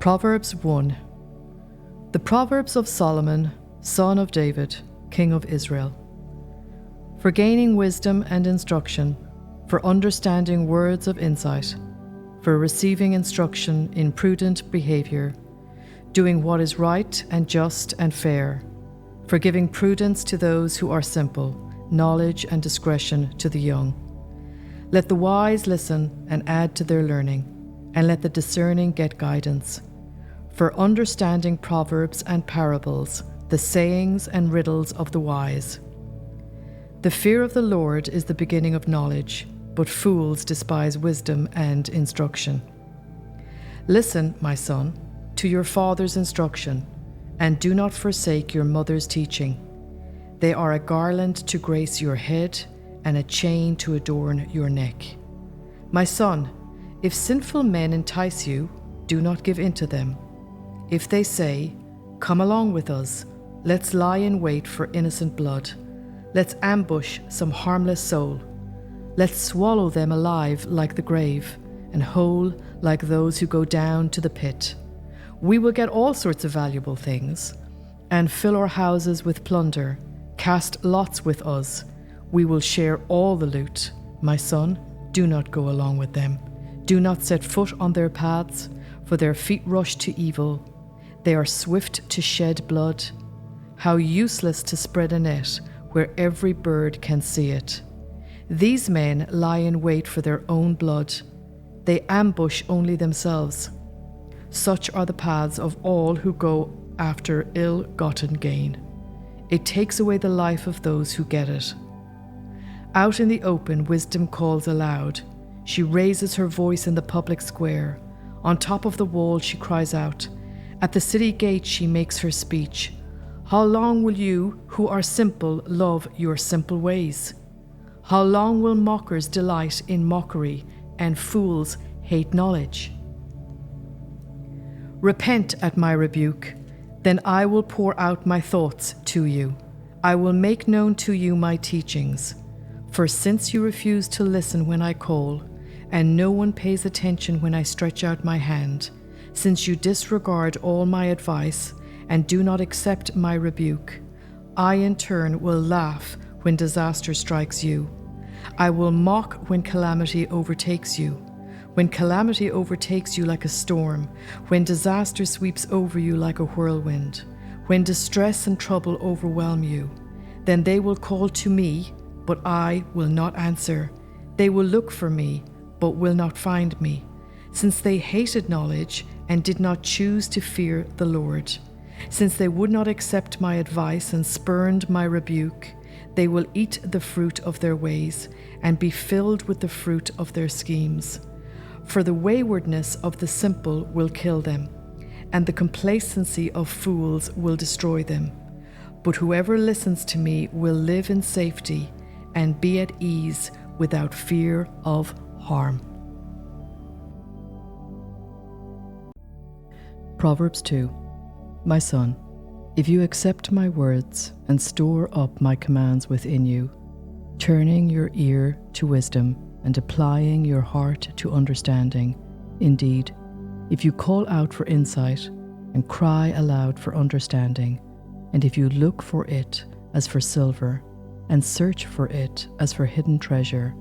Proverbs 1. The Proverbs of Solomon, son of David, king of Israel. For gaining wisdom and instruction, for understanding words of insight, for receiving instruction in prudent behavior, doing what is right and just and fair, for giving prudence to those who are simple, knowledge and discretion to the young. Let the wise listen and add to their learning, and let the discerning get guidance. For understanding proverbs and parables, the sayings and riddles of the wise. The fear of the Lord is the beginning of knowledge, but fools despise wisdom and instruction. Listen, my son, to your father's instruction, and do not forsake your mother's teaching. They are a garland to grace your head and a chain to adorn your neck. My son, if sinful men entice you, do not give in to them. If they say, "Come along with us, let's lie in wait for innocent blood. Let's ambush some harmless soul. Let's swallow them alive like the grave, and whole like those who go down to the pit. We will get all sorts of valuable things, and fill our houses with plunder. Cast lots with us. We will share all the loot. My son, do not go along with them. Do not set foot on their paths, for their feet rush to evil. They are swift to shed blood. How useless to spread a net where every bird can see it. These men lie in wait for their own blood. They ambush only themselves. Such are the paths of all who go after ill-gotten gain. It takes away the life of those who get it. Out in the open, wisdom calls aloud. She raises her voice in the public square. On top of the wall, she cries out. At the city gate, she makes her speech. How long will you, who are simple, love your simple ways? How long will mockers delight in mockery and fools hate knowledge? Repent at my rebuke, then I will pour out my thoughts to you. I will make known to you my teachings. For since you refuse to listen when I call, and no one pays attention when I stretch out my hand, since you disregard all my advice and do not accept my rebuke, I in turn will laugh when disaster strikes you. I will mock when calamity overtakes you. When calamity overtakes you like a storm, when disaster sweeps over you like a whirlwind, when distress and trouble overwhelm you, then they will call to me, but I will not answer. They will look for me, but will not find me, since they hated knowledge and did not choose to fear the Lord. Since they would not accept my advice and spurned my rebuke, they will eat the fruit of their ways and be filled with the fruit of their schemes. For the waywardness of the simple will kill them, and the complacency of fools will destroy them. But whoever listens to me will live in safety and be at ease without fear of harm. Proverbs 2. My son, if you accept my words and store up my commands within you, turning your ear to wisdom and applying your heart to understanding, indeed, if you call out for insight and cry aloud for understanding, and if you look for it as for silver and search for it as for hidden treasure,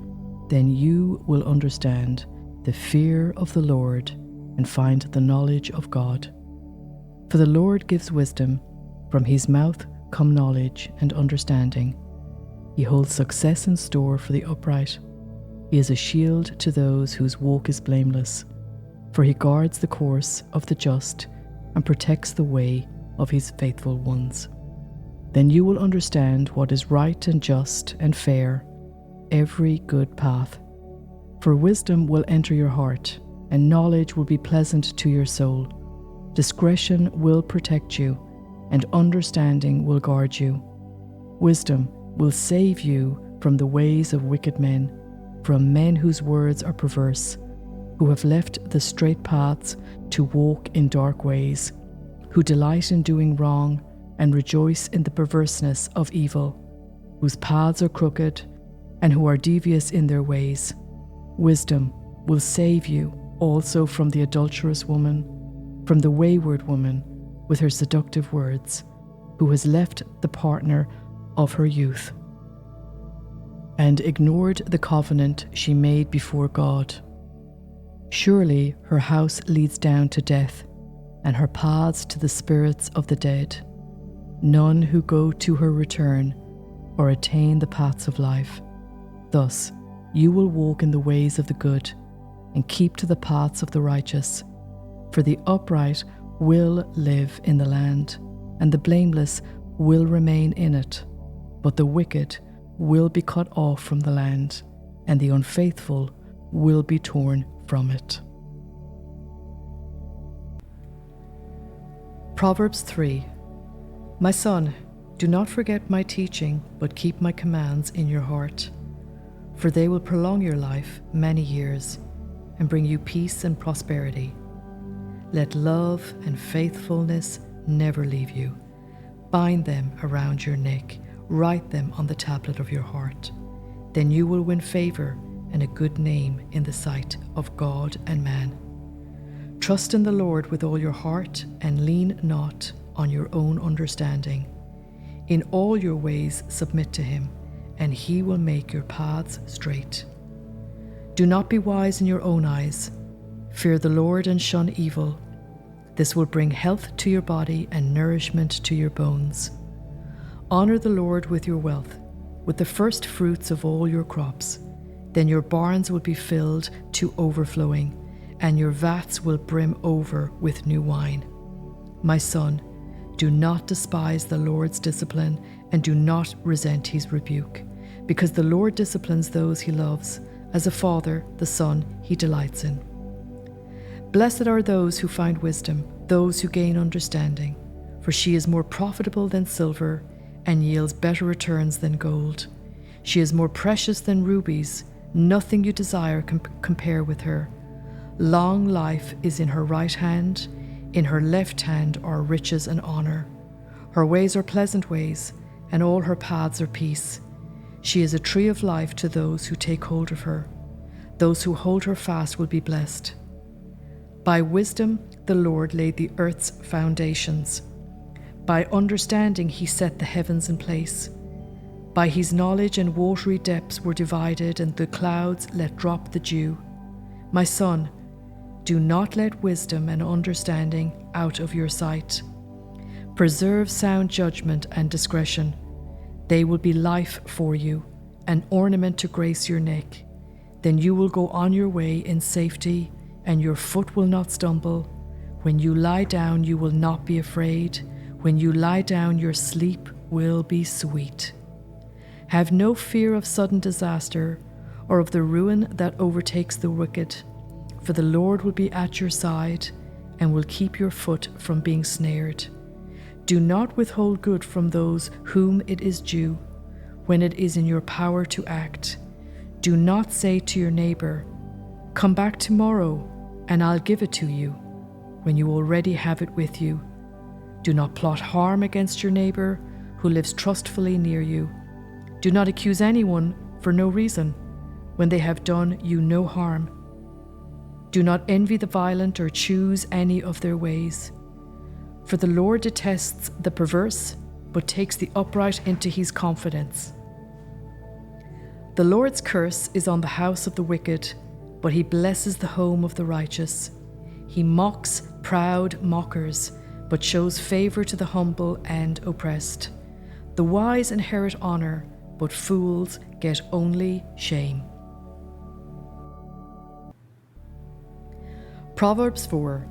then you will understand the fear of the Lord and find the knowledge of God. For the Lord gives wisdom, from his mouth come knowledge and understanding. He holds success in store for the upright. He is a shield to those whose walk is blameless, for he guards the course of the just and protects the way of his faithful ones. Then you will understand what is right and just and fair, every good path. For wisdom will enter your heart, and knowledge will be pleasant to your soul. Discretion will protect you, and understanding will guard you. Wisdom will save you from the ways of wicked men, from men whose words are perverse, who have left the straight paths to walk in dark ways, who delight in doing wrong and rejoice in the perverseness of evil, whose paths are crooked and who are devious in their ways. Wisdom will save you also from the adulterous woman, from the wayward woman with her seductive words, who has left the partner of her youth and ignored the covenant she made before God. Surely her house leads down to death, and her paths to the spirits of the dead. None who go to her return or attain the paths of life. Thus you will walk in the ways of the good and keep to the paths of the righteous. For the upright will live in the land, and the blameless will remain in it. But the wicked will be cut off from the land, and the unfaithful will be torn from it. Proverbs 3. My son, do not forget my teaching, but keep my commands in your heart. For they will prolong your life many years, and bring you peace and prosperity. Let love and faithfulness never leave you. Bind them around your neck, write them on the tablet of your heart. Then you will win favor and a good name in the sight of God and man. Trust in the Lord with all your heart, and lean not on your own understanding. In all your ways submit to him, and he will make your paths straight. Do not be wise in your own eyes. Fear the Lord and shun evil. This will bring health to your body and nourishment to your bones. Honor the Lord with your wealth, with the first fruits of all your crops. Then your barns will be filled to overflowing, and your vats will brim over with new wine. My son, do not despise the Lord's discipline, and do not resent his rebuke, because the Lord disciplines those he loves. As a father, the son he delights in. Blessed are those who find wisdom, those who gain understanding, for she is more profitable than silver and yields better returns than gold. She is more precious than rubies. Nothing you desire can compare with her. Long life is in her right hand. In her left hand are riches and honor. Her ways are pleasant ways, and all her paths are peace. She is a tree of life to those who take hold of her. Those who hold her fast will be blessed. By wisdom the Lord laid the earth's foundations. By understanding he set the heavens in place. By his knowledge and watery depths were divided, and the clouds let drop the dew. My son, do not let wisdom and understanding out of your sight. Preserve sound judgment and discretion. They will be life for you, an ornament to grace your neck. Then you will go on your way in safety, and your foot will not stumble. When you lie down, you will not be afraid. When you lie down, your sleep will be sweet. Have no fear of sudden disaster, or of the ruin that overtakes the wicked, for the Lord will be at your side, and will keep your foot from being snared. Do not withhold good from those whom it is due, when it is in your power to act. Do not say to your neighbor, "Come back tomorrow, and I'll give it to you," when you already have it with you. Do not plot harm against your neighbor who lives trustfully near you. Do not accuse anyone for no reason, when they have done you no harm. Do not envy the violent or choose any of their ways. For the Lord detests the perverse, but takes the upright into his confidence. The Lord's curse is on the house of the wicked, but he blesses the home of the righteous. He mocks proud mockers, but shows favor to the humble and oppressed. The wise inherit honor, but fools get only shame. Proverbs 4.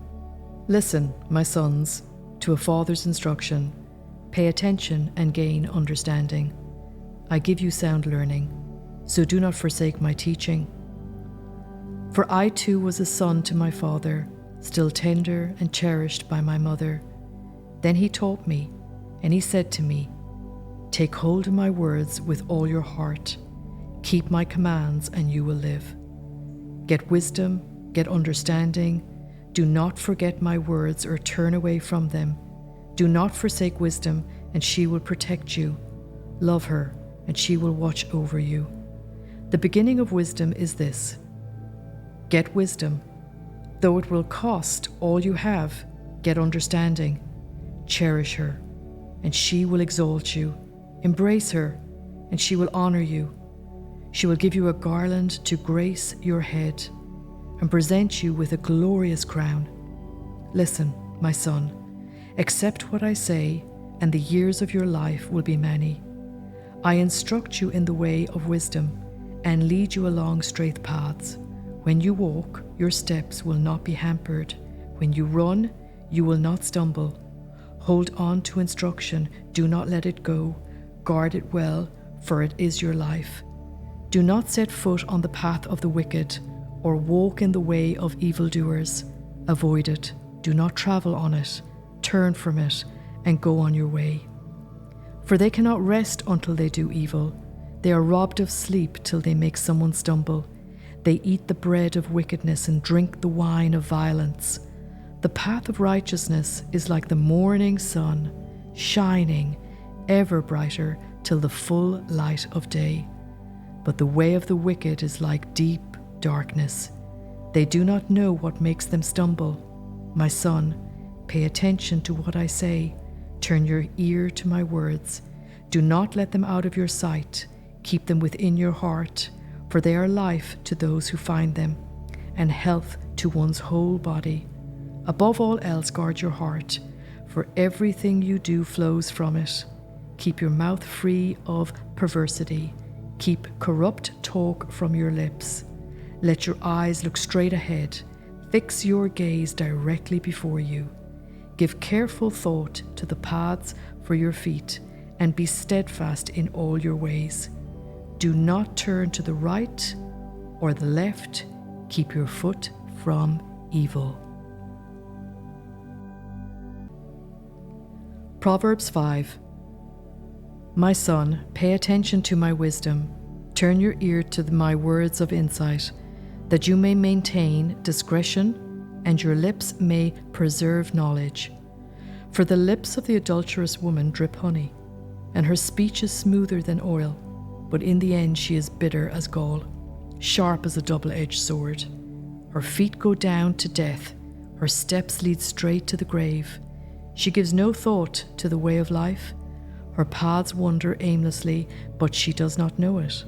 Listen, my sons, to a father's instruction. Pay attention and gain understanding. I give you sound learning, so do not forsake my teaching. For I too was a son to my father, still tender and cherished by my mother. Then he taught me, and he said to me, "Take hold of my words with all your heart. Keep my commands, and you will live. Get wisdom, get understanding. Do not forget my words or turn away from them. Do not forsake wisdom, and she will protect you. Love her, and she will watch over you. The beginning of wisdom is this: get wisdom. Though it will cost all you have, get understanding. Cherish her, and she will exalt you. Embrace her, and she will honor you. She will give you a garland to grace your head and present you with a glorious crown. Listen, my son, accept what I say, and the years of your life will be many. I instruct you in the way of wisdom and lead you along straight paths. When you walk, your steps will not be hampered. When you run, you will not stumble. Hold on to instruction, do not let it go. Guard it well, for it is your life. Do not set foot on the path of the wicked, or walk in the way of evildoers. Avoid it, do not travel on it. Turn from it, and go on your way. For they cannot rest until they do evil. They are robbed of sleep till they make someone stumble. They eat the bread of wickedness and drink the wine of violence. The path of righteousness is like the morning sun, shining ever brighter till the full light of day. But the way of the wicked is like deep darkness. They do not know what makes them stumble. My son, pay attention to what I say. Turn your ear to my words. Do not let them out of your sight. Keep them within your heart, for they are life to those who find them, and health to one's whole body. Above all else, guard your heart, for everything you do flows from it. Keep your mouth free of perversity. Keep corrupt talk from your lips. Let your eyes look straight ahead. Fix your gaze directly before you. Give careful thought to the paths for your feet, and be steadfast in all your ways. Do not turn to the right or the left. Keep your foot from evil. Proverbs 5. My son, pay attention to my wisdom. Turn your ear to my words of insight, that you may maintain discretion and your lips may preserve knowledge. For the lips of the adulterous woman drip honey, and her speech is smoother than oil, but in the end she is bitter as gall, sharp as a double-edged sword. Her feet go down to death, her steps lead straight to the grave. She gives no thought to the way of life. Her paths wander aimlessly, but she does not know it.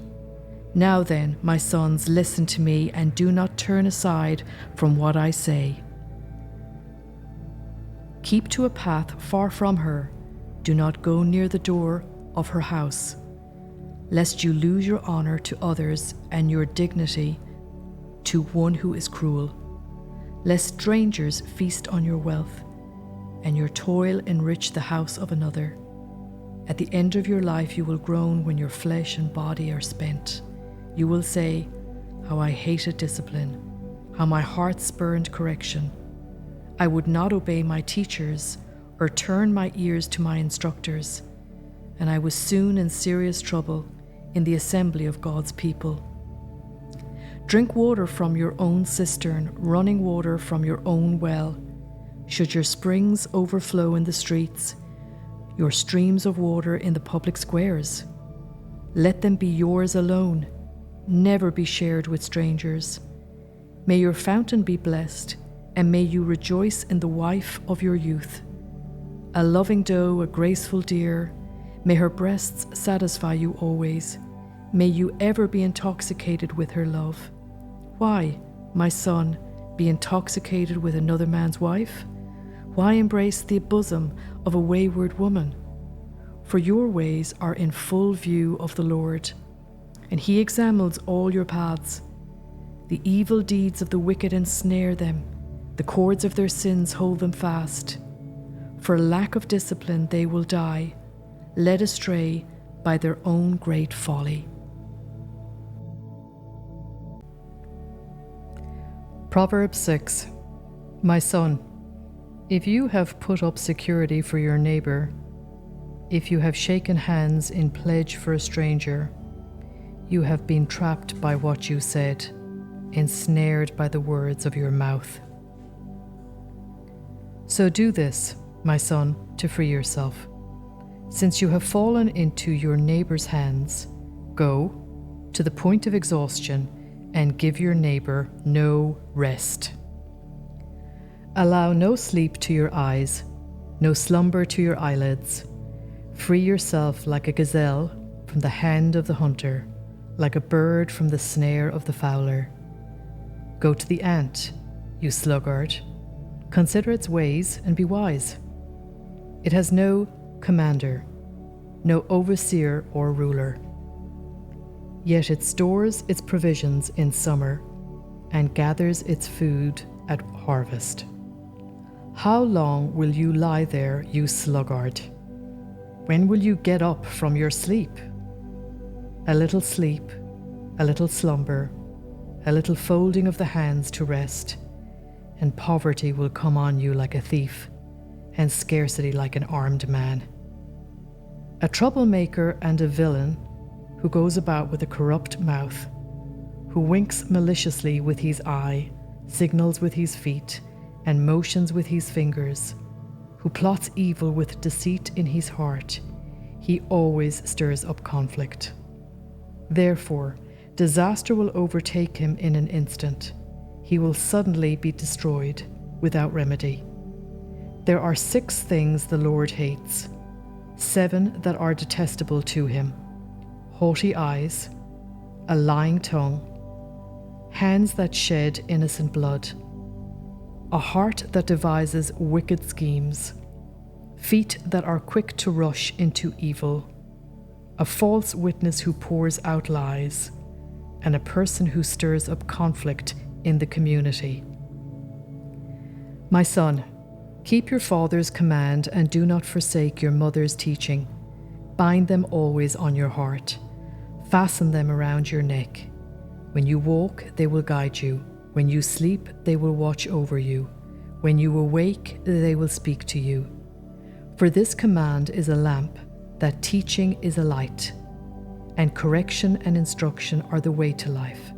Now then, my sons, listen to me and do not turn aside from what I say. Keep to a path far from her. Do not go near the door of her house, lest you lose your honor to others and your dignity to one who is cruel. Lest strangers feast on your wealth, and your toil enrich the house of another. At the end of your life you will groan when your flesh and body are spent. You will say, how I hated discipline, how my heart spurned correction. I would not obey my teachers or turn my ears to my instructors, and I was soon in serious trouble in the assembly of God's people. Drink water from your own cistern, running water from your own well. Should your springs overflow in the streets, your streams of water in the public squares, let them be yours alone, never be shared with strangers. May your fountain be blessed, and may you rejoice in the wife of your youth. A loving doe, a graceful deer, may her breasts satisfy you always. May you ever be intoxicated with her love. Why, my son, be intoxicated with another man's wife? Why embrace the bosom of a wayward woman? For your ways are in full view of the Lord, and he examines all your paths. The evil deeds of the wicked ensnare them. The cords of their sins hold them fast. For lack of discipline they will die, led astray by their own great folly. Proverbs 6. My son, if you have put up security for your neighbor, if you have shaken hands in pledge for a stranger, you have been trapped by what you said, ensnared by the words of your mouth. So do this, my son, to free yourself. Since you have fallen into your neighbor's hands, go to the point of exhaustion and give your neighbor no rest. Allow no sleep to your eyes, no slumber to your eyelids. Free yourself like a gazelle from the hand of the hunter, like a bird from the snare of the fowler. Go to the ant, you sluggard. Consider its ways and be wise. It has no commander, no overseer or ruler. Yet it stores its provisions in summer and gathers its food at harvest. How long will you lie there, you sluggard? When will you get up from your sleep? A little sleep, a little slumber, a little folding of the hands to rest, and poverty will come on you like a thief, and scarcity like an armed man. A troublemaker and a villain who goes about with a corrupt mouth, who winks maliciously with his eye, signals with his feet, and motions with his fingers, who plots evil with deceit in his heart, he always stirs up conflict. Therefore, disaster will overtake him in an instant. He will suddenly be destroyed without remedy. There are 6 things the Lord hates, 7 that are detestable to him: haughty eyes, a lying tongue, hands that shed innocent blood, a heart that devises wicked schemes, feet that are quick to rush into evil, a false witness who pours out lies, and a person who stirs up conflict in the community. My son, keep your father's command and do not forsake your mother's teaching. Bind them always on your heart. Fasten them around your neck. When you walk, they will guide you. When you sleep, they will watch over you. When you awake, they will speak to you. For this command is a lamp, that teaching is a light, and correction and instruction are the way to life,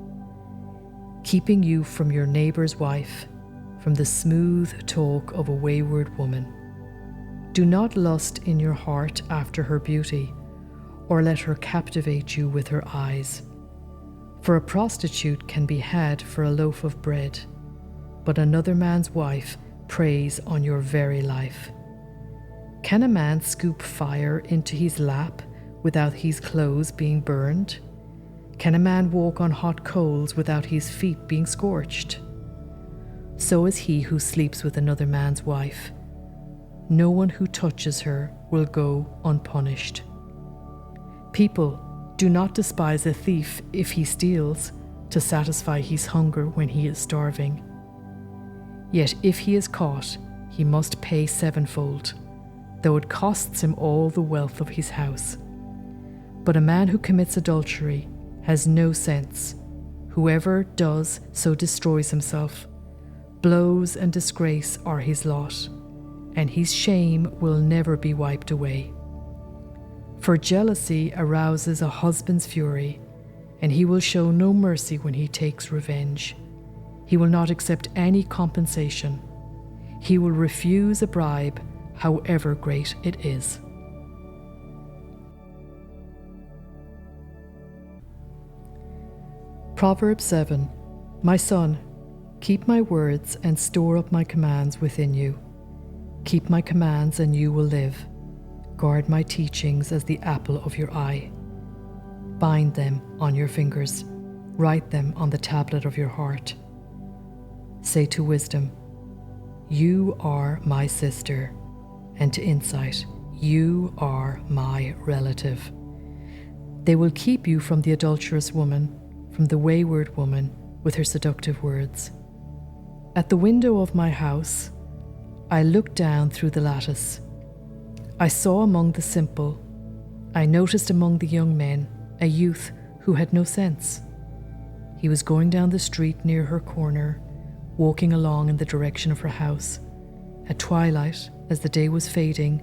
keeping you from your neighbor's wife, from the smooth talk of a wayward woman. Do not lust in your heart after her beauty, or let her captivate you with her eyes. For a prostitute can be had for a loaf of bread, but another man's wife preys on your very life. Can a man scoop fire into his lap without his clothes being burned? Can a man walk on hot coals without his feet being scorched? So is he who sleeps with another man's wife. No one who touches her will go unpunished. People, do not despise a thief if he steals, to satisfy his hunger when he is starving. Yet if he is caught, he must pay 7-fold, though it costs him all the wealth of his house. But a man who commits adultery has no sense. Whoever does so destroys himself. Blows and disgrace are his lot, and his shame will never be wiped away. For jealousy arouses a husband's fury, and he will show no mercy when he takes revenge. He will not accept any compensation. He will refuse a bribe, however great it is. Proverbs 7. My son, keep my words and store up my commands within you. Keep my commands and you will live. Guard my teachings as the apple of your eye. Bind them on your fingers. Write them on the tablet of your heart. Say to wisdom, you are my sister, and to insight, you are my relative. They will keep you from the adulterous woman, from the wayward woman with her seductive words. At the window of my house, I looked down through the lattice. I saw among the simple, I noticed among the young men, a youth who had no sense. He was going down the street near her corner, walking along in the direction of her house. At twilight, as the day was fading,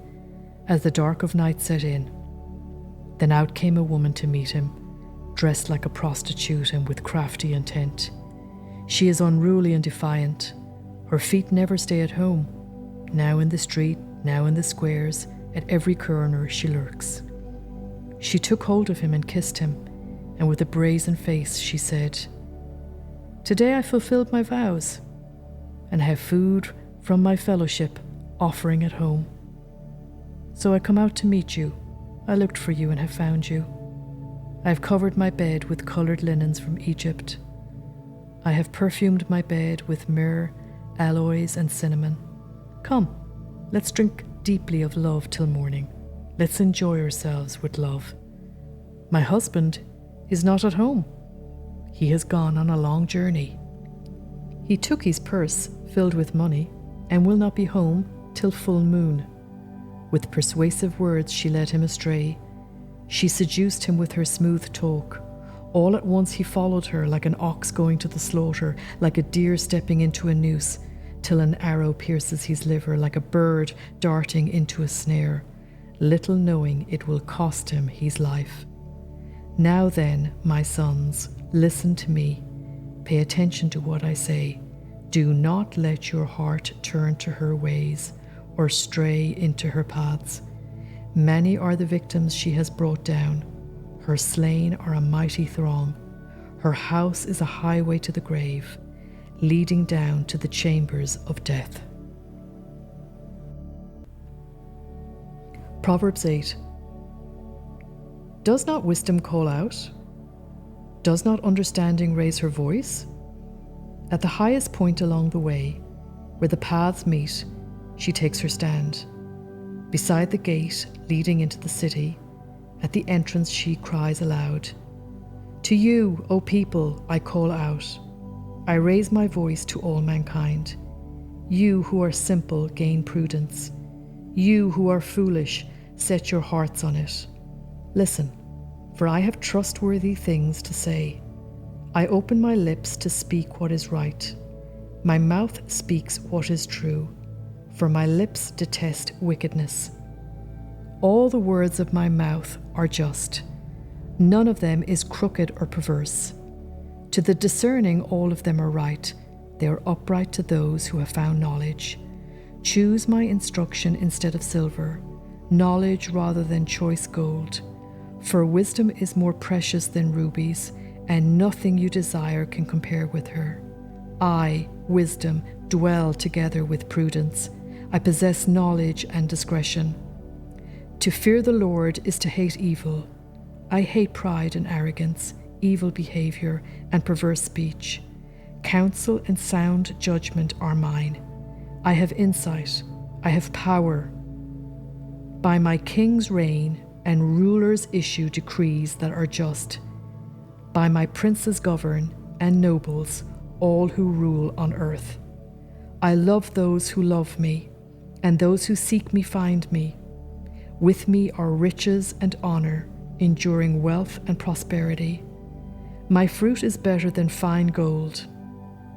as the dark of night set in. Then out came a woman to meet him, dressed like a prostitute and with crafty intent. She is unruly and defiant. Her feet never stay at home. Now in the street, now in the squares, at every corner she lurks. She took hold of him and kissed him, and with a brazen face she said, Today I fulfilled my vows, and have food from my fellowship offering at home. So I come out to meet you. I looked for you and have found you. I have covered my bed with coloured linens from Egypt. I have perfumed my bed with myrrh, aloes and cinnamon. Come, let's drink deeply of love till morning. Let's enjoy ourselves with love. My husband is not at home. He has gone on a long journey. He took his purse filled with money and will not be home till full moon. With persuasive words she led him astray. She seduced him with her smooth talk. All at once he followed her like an ox going to the slaughter, like a deer stepping into a noose, till an arrow pierces his liver, like a bird darting into a snare, little knowing it will cost him his life. Now then, my sons, listen to me. Pay attention to what I say. Do not let your heart turn to her ways or stray into her paths. Many are the victims she has brought down. Her slain are a mighty throng. Her house is a highway to the grave, leading down to the chambers of death. Proverbs 8. Does not wisdom call out? Does not understanding raise her voice? At the highest point along the way, where the paths meet, she takes her stand. Beside the gate leading into the city, at the entrance she cries aloud, "To you, O people, I call out. I raise my voice to all mankind. You who are simple, gain prudence. You who are foolish, set your hearts on it. Listen, for I have trustworthy things to say. I open my lips to speak what is right. My mouth speaks what is true, for my lips detest wickedness. All the words of my mouth are just. None of them is crooked or perverse. To the discerning, all of them are right. They are upright to those who have found knowledge. Choose my instruction instead of silver, knowledge rather than choice gold. For wisdom is more precious than rubies, and nothing you desire can compare with her. I, wisdom, dwell together with prudence. I possess knowledge and discretion. To fear the Lord is to hate evil. I hate pride and arrogance, evil behavior and perverse speech. Counsel and sound judgment are mine. I have insight. I have power. By my king's reign and rulers issue decrees that are just. By my princes govern and nobles all who rule on earth. I love those who love me, and those who seek me find me. With me are riches and honor, enduring wealth and prosperity. My fruit is better than fine gold.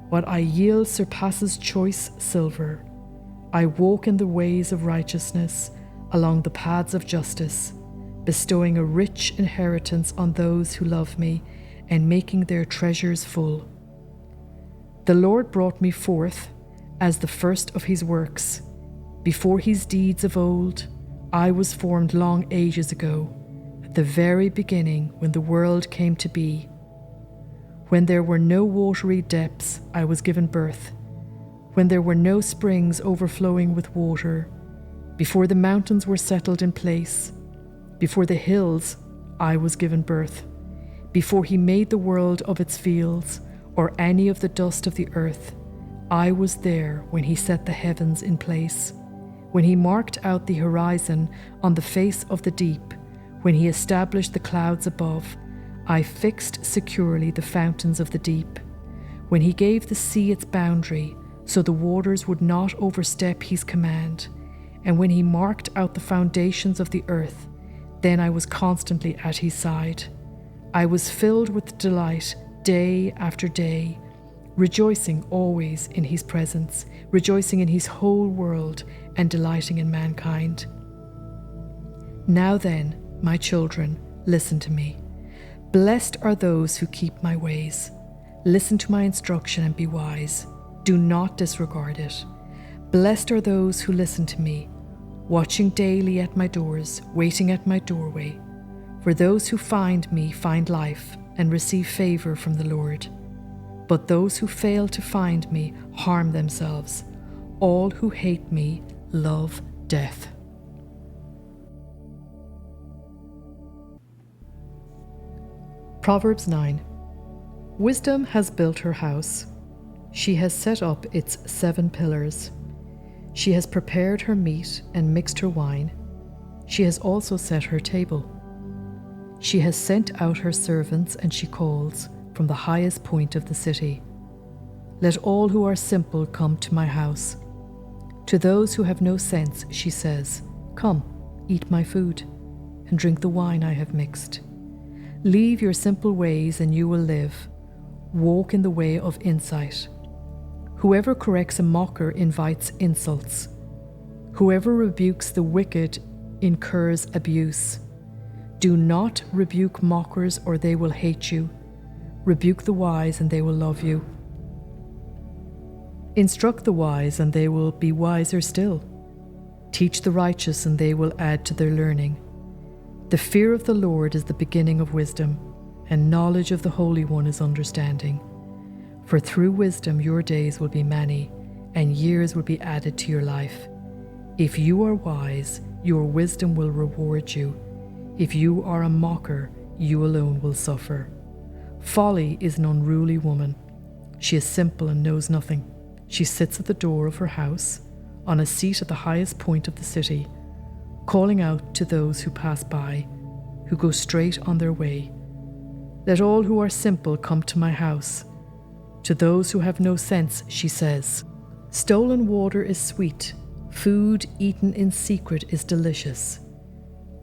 What I yield surpasses choice silver. I walk in the ways of righteousness, along the paths of justice, bestowing a rich inheritance on those who love me and making their treasures full. The Lord brought me forth as the first of his works. Before his deeds of old, I was formed long ages ago, at the very beginning when the world came to be. When there were no watery depths, I was given birth. When there were no springs overflowing with water, before the mountains were settled in place, before the hills, I was given birth. Before he made the world of its fields, or any of the dust of the earth, I was there when he set the heavens in place, when he marked out the horizon on the face of the deep, when he established the clouds above. I fixed securely the fountains of the deep, when he gave the sea its boundary, so the waters would not overstep his command, and when he marked out the foundations of the earth, then I was constantly at his side. I was filled with delight day after day, rejoicing always in his presence, rejoicing in his whole world and delighting in mankind. Now then, my children, listen to me. Blessed are those who keep my ways. Listen to my instruction and be wise. Do not disregard it. Blessed are those who listen to me, watching daily at my doors, waiting at my doorway. For those who find me find life and receive favor from the Lord. But those who fail to find me harm themselves. All who hate me love death. Proverbs 9. Wisdom has built her house. She has set up its 7 pillars. She has prepared her meat and mixed her wine. She has also set her table. She has sent out her servants, and she calls from the highest point of the city. Let all who are simple come to my house. To those who have no sense, she says, come, eat my food, and drink the wine I have mixed. Leave your simple ways, and you will live. Walk in the way of insight. Whoever corrects a mocker invites insults. Whoever rebukes the wicked incurs abuse. Do not rebuke mockers, or they will hate you. Rebuke the wise, and they will love you. Instruct the wise, and they will be wiser still. Teach the righteous, and they will add to their learning. The fear of the Lord is the beginning of wisdom, and knowledge of the Holy One is understanding. For through wisdom your days will be many, and years will be added to your life. If you are wise, your wisdom will reward you. If you are a mocker, you alone will suffer. Folly is an unruly woman. She is simple and knows nothing. She sits at the door of her house, on a seat at the highest point of the city, calling out to those who pass by, who go straight on their way. Let all who are simple come to my house. To those who have no sense, she says, stolen water is sweet, food eaten in secret is delicious.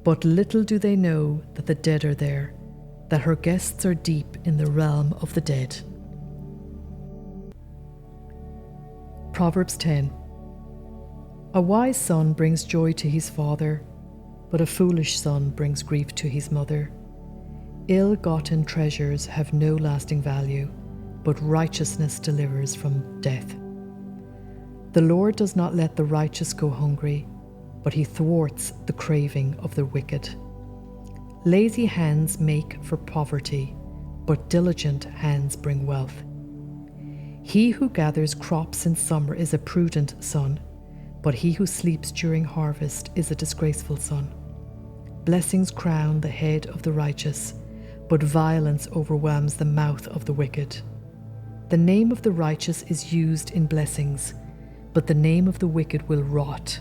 But little do they know that the dead are there, that her guests are deep in the realm of the dead. Proverbs 10. A wise son brings joy to his father, but a foolish son brings grief to his mother. Ill-gotten treasures have no lasting value, but righteousness delivers from death. The Lord does not let the righteous go hungry, but he thwarts the craving of the wicked. Lazy hands make for poverty, but diligent hands bring wealth. He who gathers crops in summer is a prudent son, but he who sleeps during harvest is a disgraceful son. Blessings crown the head of the righteous, but violence overwhelms the mouth of the wicked. The name of the righteous is used in blessings, but the name of the wicked will rot.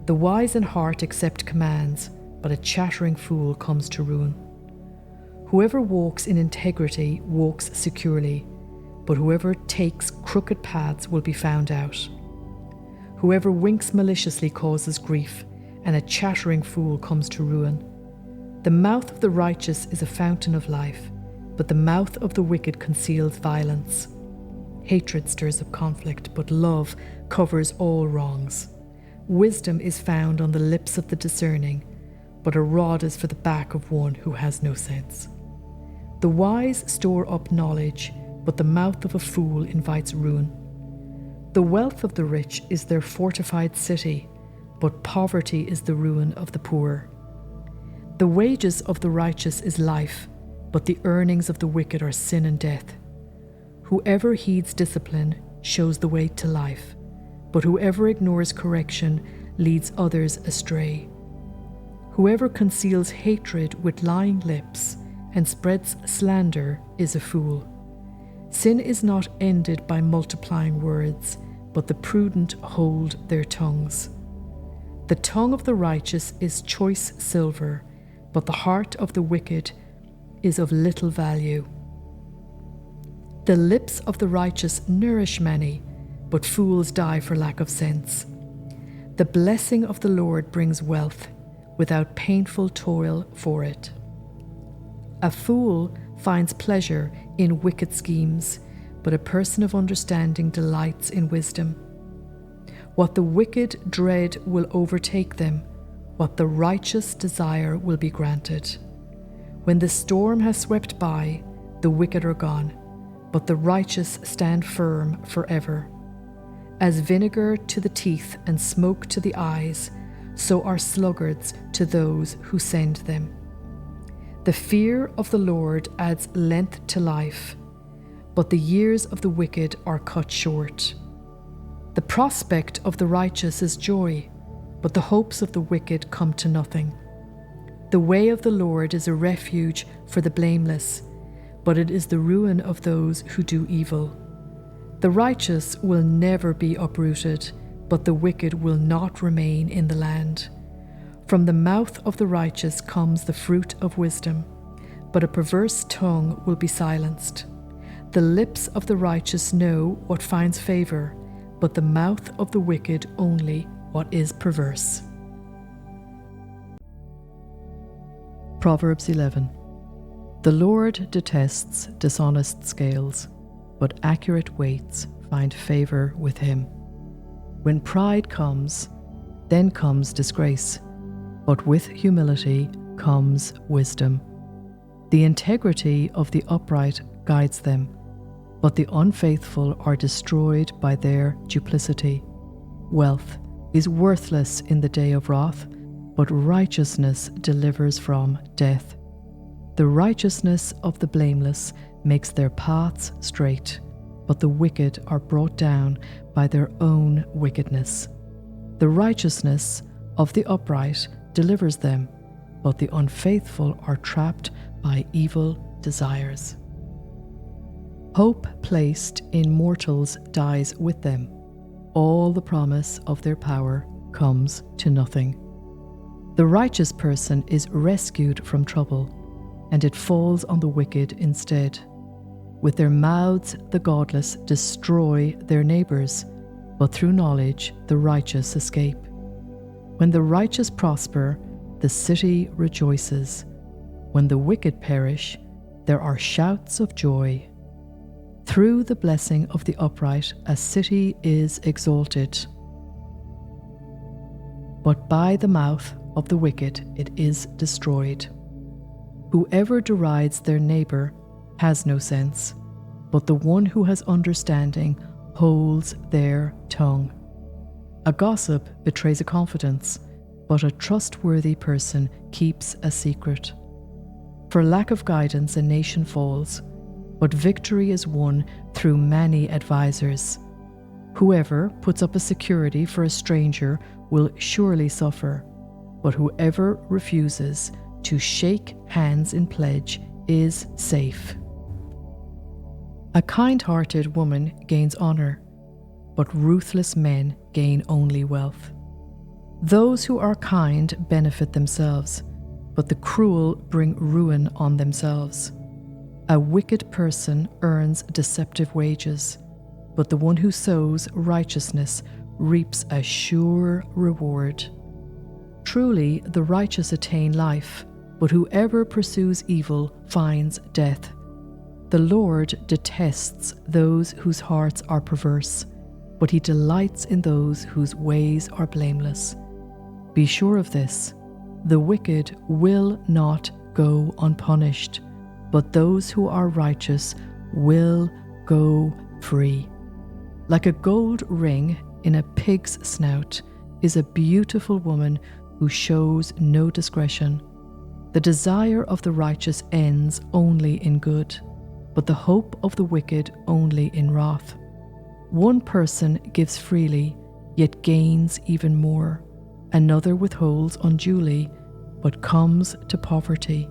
The wise in heart accept commands, but a chattering fool comes to ruin. Whoever walks in integrity walks securely, but whoever takes crooked paths will be found out. Whoever winks maliciously causes grief, and a chattering fool comes to ruin. The mouth of the righteous is a fountain of life, but the mouth of the wicked conceals violence. Hatred stirs up conflict, but love covers all wrongs. Wisdom is found on the lips of the discerning, but a rod is for the back of one who has no sense. The wise store up knowledge, but the mouth of a fool invites ruin. The wealth of the rich is their fortified city, but poverty is the ruin of the poor. The wages of the righteous is life, but the earnings of the wicked are sin and death. Whoever heeds discipline shows the way to life, but whoever ignores correction leads others astray. Whoever conceals hatred with lying lips and spreads slander is a fool. Sin is not ended by multiplying words, but the prudent hold their tongues. The tongue of the righteous is choice silver, but the heart of the wicked is of little value. The lips of the righteous nourish many, but fools die for lack of sense. The blessing of the Lord brings wealth, without painful toil for it. A fool finds pleasure in wicked schemes, but a person of understanding delights in wisdom. What the wicked dread will overtake them, what the righteous desire will be granted. When the storm has swept by, the wicked are gone, but the righteous stand firm forever. As vinegar to the teeth and smoke to the eyes, so are sluggards to those who send them. The fear of the Lord adds length to life, but the years of the wicked are cut short. The prospect of the righteous is joy, but the hopes of the wicked come to nothing. The way of the Lord is a refuge for the blameless, but it is the ruin of those who do evil. The righteous will never be uprooted, but the wicked will not remain in the land. From the mouth of the righteous comes the fruit of wisdom, but a perverse tongue will be silenced. The lips of the righteous know what finds favor, but the mouth of the wicked only what is perverse. Proverbs 11. The Lord detests dishonest scales, but accurate weights find favor with him. When pride comes, then comes disgrace, but with humility comes wisdom. The integrity of the upright guides them, but the unfaithful are destroyed by their duplicity. Wealth is worthless in the day of wrath, but righteousness delivers from death. The righteousness of the blameless makes their paths straight, but the wicked are brought down by their own wickedness. The righteousness of the upright delivers them, but the unfaithful are trapped by evil desires. Hope placed in mortals dies with them. All the promise of their power comes to nothing. The righteous person is rescued from trouble, and it falls on the wicked instead. With their mouths the godless destroy their neighbors, but through knowledge the righteous escape. When the righteous prosper, the city rejoices. When the wicked perish, there are shouts of joy. Through the blessing of the upright, a city is exalted, but by the mouth of the wicked it is destroyed. Whoever derides their neighbor has no sense, but the one who has understanding holds their tongue. A gossip betrays a confidence, but a trustworthy person keeps a secret. For lack of guidance, a nation falls, but victory is won through many advisers. Whoever puts up a security for a stranger will surely suffer, but whoever refuses to shake hands in pledge is safe. A kind-hearted woman gains honor, but ruthless men gain only wealth. Those who are kind benefit themselves, but the cruel bring ruin on themselves. A wicked person earns deceptive wages, but the one who sows righteousness reaps a sure reward. Truly, the righteous attain life, but whoever pursues evil finds death. The Lord detests those whose hearts are perverse, but he delights in those whose ways are blameless. Be sure of this, the wicked will not go unpunished, but those who are righteous will go free. Like a gold ring in a pig's snout is a beautiful woman who shows no discretion. The desire of the righteous ends only in good, but the hope of the wicked only in wrath. One person gives freely, yet gains even more. Another withholds unduly, but comes to poverty.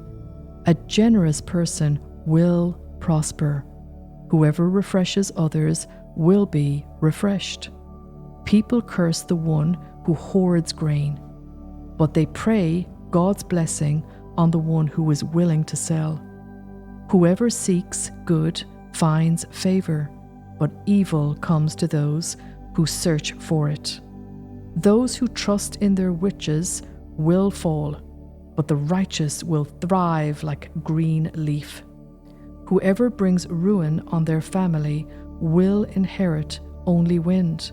A generous person will prosper. Whoever refreshes others will be refreshed. People curse the one who hoards grain, but they pray God's blessing on the one who is willing to sell. Whoever seeks good finds favor, but evil comes to those who search for it. Those who trust in their witches will fall, but the righteous will thrive like green leaf. Whoever brings ruin on their family will inherit only wind,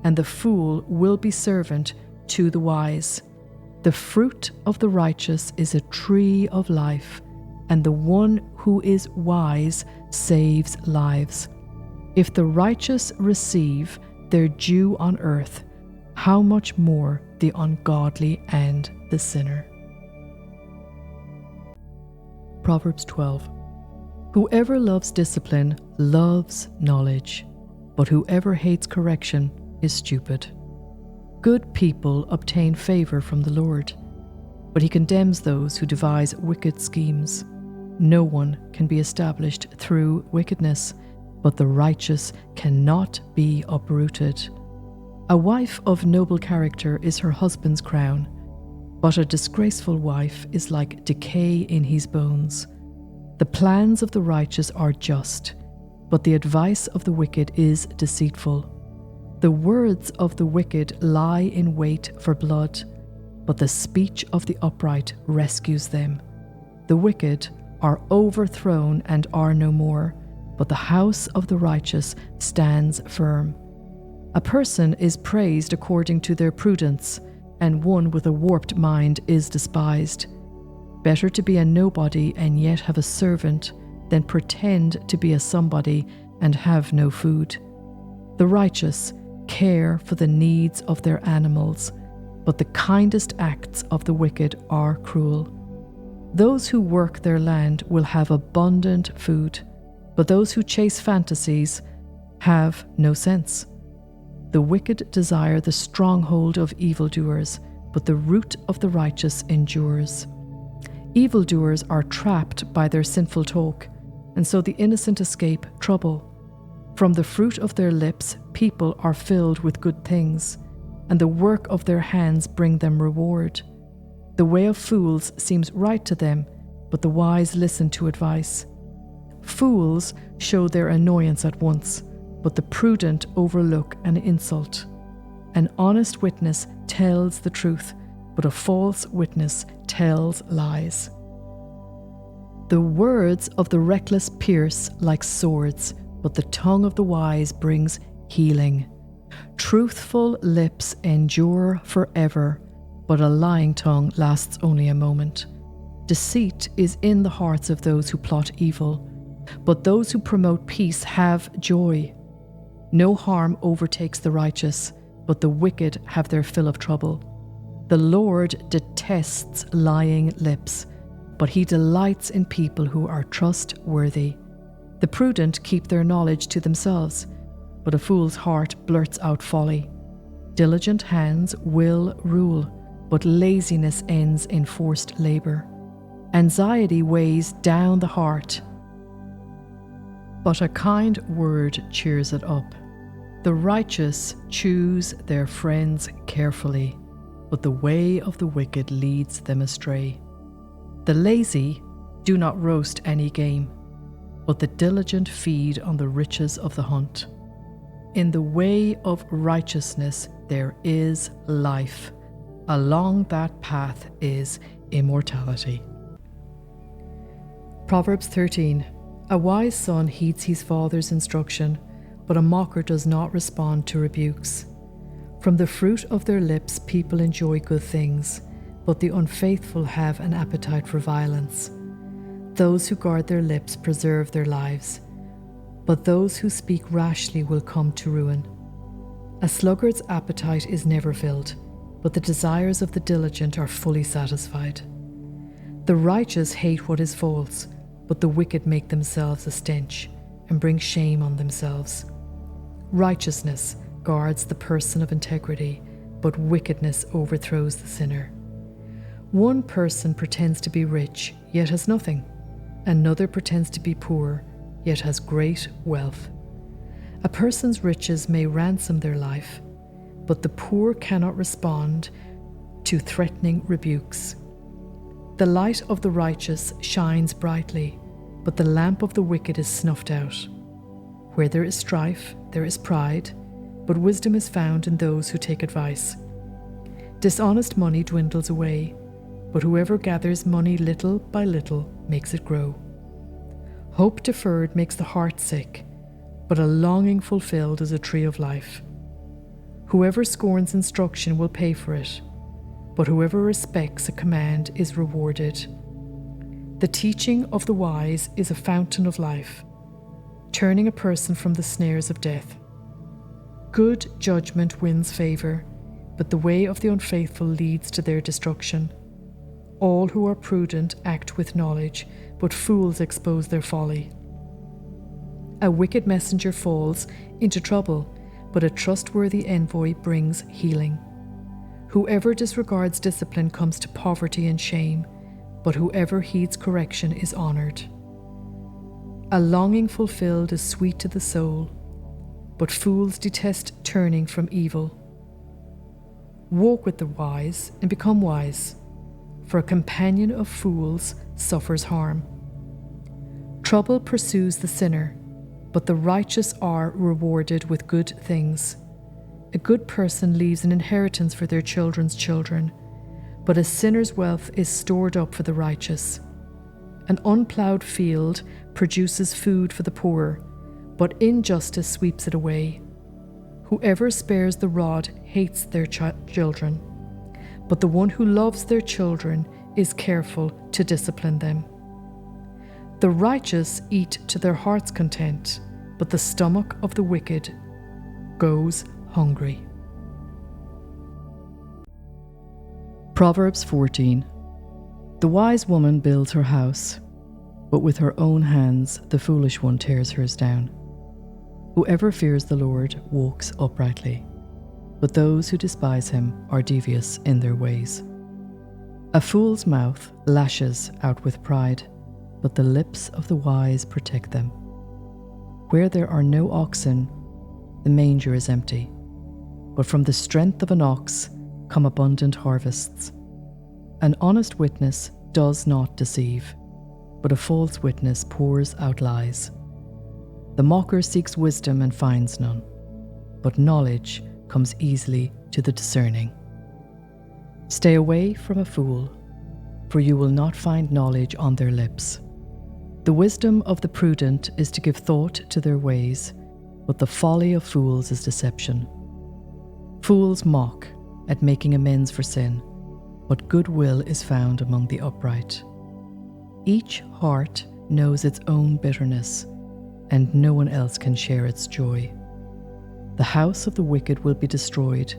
and the fool will be servant to the wise. The fruit of the righteous is a tree of life, and the one who is wise saves lives. If the righteous receive their due on earth, how much more the ungodly and the sinner. Proverbs 12. Whoever loves discipline loves knowledge, but whoever hates correction is stupid. Good people obtain favor from the Lord, but he condemns those who devise wicked schemes. No one can be established through wickedness, but the righteous cannot be uprooted. A wife of noble character is her husband's crown, but a disgraceful wife is like decay in his bones. The plans of the righteous are just, but the advice of the wicked is deceitful. The words of the wicked lie in wait for blood, but the speech of the upright rescues them. The wicked are overthrown and are no more, but the house of the righteous stands firm. A person is praised according to their prudence, and one with a warped mind is despised. Better to be a nobody and yet have a servant than pretend to be a somebody and have no food. The righteous care for the needs of their animals, but the kindest acts of the wicked are cruel. Those who work their land will have abundant food, but those who chase fantasies have no sense. The wicked desire the stronghold of evildoers, but the root of the righteous endures. Evildoers are trapped by their sinful talk, and so the innocent escape trouble. From the fruit of their lips people are filled with good things, and the work of their hands bring them reward. The way of fools seems right to them, but the wise listen to advice. Fools show their annoyance at once, but the prudent overlook an insult. An honest witness tells the truth, but a false witness tells lies. The words of the reckless pierce like swords, but the tongue of the wise brings healing. Truthful lips endure forever, but a lying tongue lasts only a moment. Deceit is in the hearts of those who plot evil, but those who promote peace have joy. No harm overtakes the righteous, but the wicked have their fill of trouble. The Lord detests lying lips, but he delights in people who are trustworthy. The prudent keep their knowledge to themselves, but a fool's heart blurts out folly. Diligent hands will rule, but laziness ends in forced labour. Anxiety weighs down the heart, but a kind word cheers it up. The righteous choose their friends carefully, but the way of the wicked leads them astray. The lazy do not roast any game, but the diligent feed on the riches of the hunt. In the way of righteousness there is life. Along that path is immortality. Proverbs 13. A wise son heeds his father's instruction, but a mocker does not respond to rebukes. From the fruit of their lips people enjoy good things, but the unfaithful have an appetite for violence. Those who guard their lips preserve their lives, but those who speak rashly will come to ruin. A sluggard's appetite is never filled, but the desires of the diligent are fully satisfied. The righteous hate what is false, but the wicked make themselves a stench and bring shame on themselves. Righteousness guards the person of integrity, but wickedness overthrows the sinner. One person pretends to be rich, yet has nothing. Another pretends to be poor, yet has great wealth. A person's riches may ransom their life, but the poor cannot respond to threatening rebukes. The light of the righteous shines brightly, but the lamp of the wicked is snuffed out. Where there is strife, there is pride, but wisdom is found in those who take advice. Dishonest money dwindles away, but whoever gathers money little by little makes it grow. Hope deferred makes the heart sick, but a longing fulfilled is a tree of life. Whoever scorns instruction will pay for it, but whoever respects a command is rewarded. The teaching of the wise is a fountain of life, turning a person from the snares of death. Good judgment wins favour, but the way of the unfaithful leads to their destruction. All who are prudent act with knowledge, but fools expose their folly. A wicked messenger falls into trouble, but a trustworthy envoy brings healing. Whoever disregards discipline comes to poverty and shame, but whoever heeds correction is honored. A longing fulfilled is sweet to the soul, but fools detest turning from evil. Walk with the wise and become wise, for a companion of fools suffers harm. Trouble pursues the sinner, but the righteous are rewarded with good things. A good person leaves an inheritance for their children's children, but a sinner's wealth is stored up for the righteous. An unploughed field produces food for the poor, but injustice sweeps it away. Whoever spares the rod hates their children, but the one who loves their children is careful to discipline them. The righteous eat to their heart's content, but the stomach of the wicked goes hungry. Proverbs 14. The wise woman builds her house, but with her own hands the foolish one tears hers down. Whoever fears the Lord walks uprightly, but those who despise him are devious in their ways. A fool's mouth lashes out with pride, but the lips of the wise protect them. Where there are no oxen, the manger is empty, but from the strength of an ox come abundant harvests. An honest witness does not deceive, but a false witness pours out lies. The mocker seeks wisdom and finds none, but knowledge comes easily to the discerning. Stay away from a fool, for you will not find knowledge on their lips. The wisdom of the prudent is to give thought to their ways, but the folly of fools is deception. Fools mock at making amends for sin, but goodwill is found among the upright. Each heart knows its own bitterness, and no one else can share its joy. The house of the wicked will be destroyed,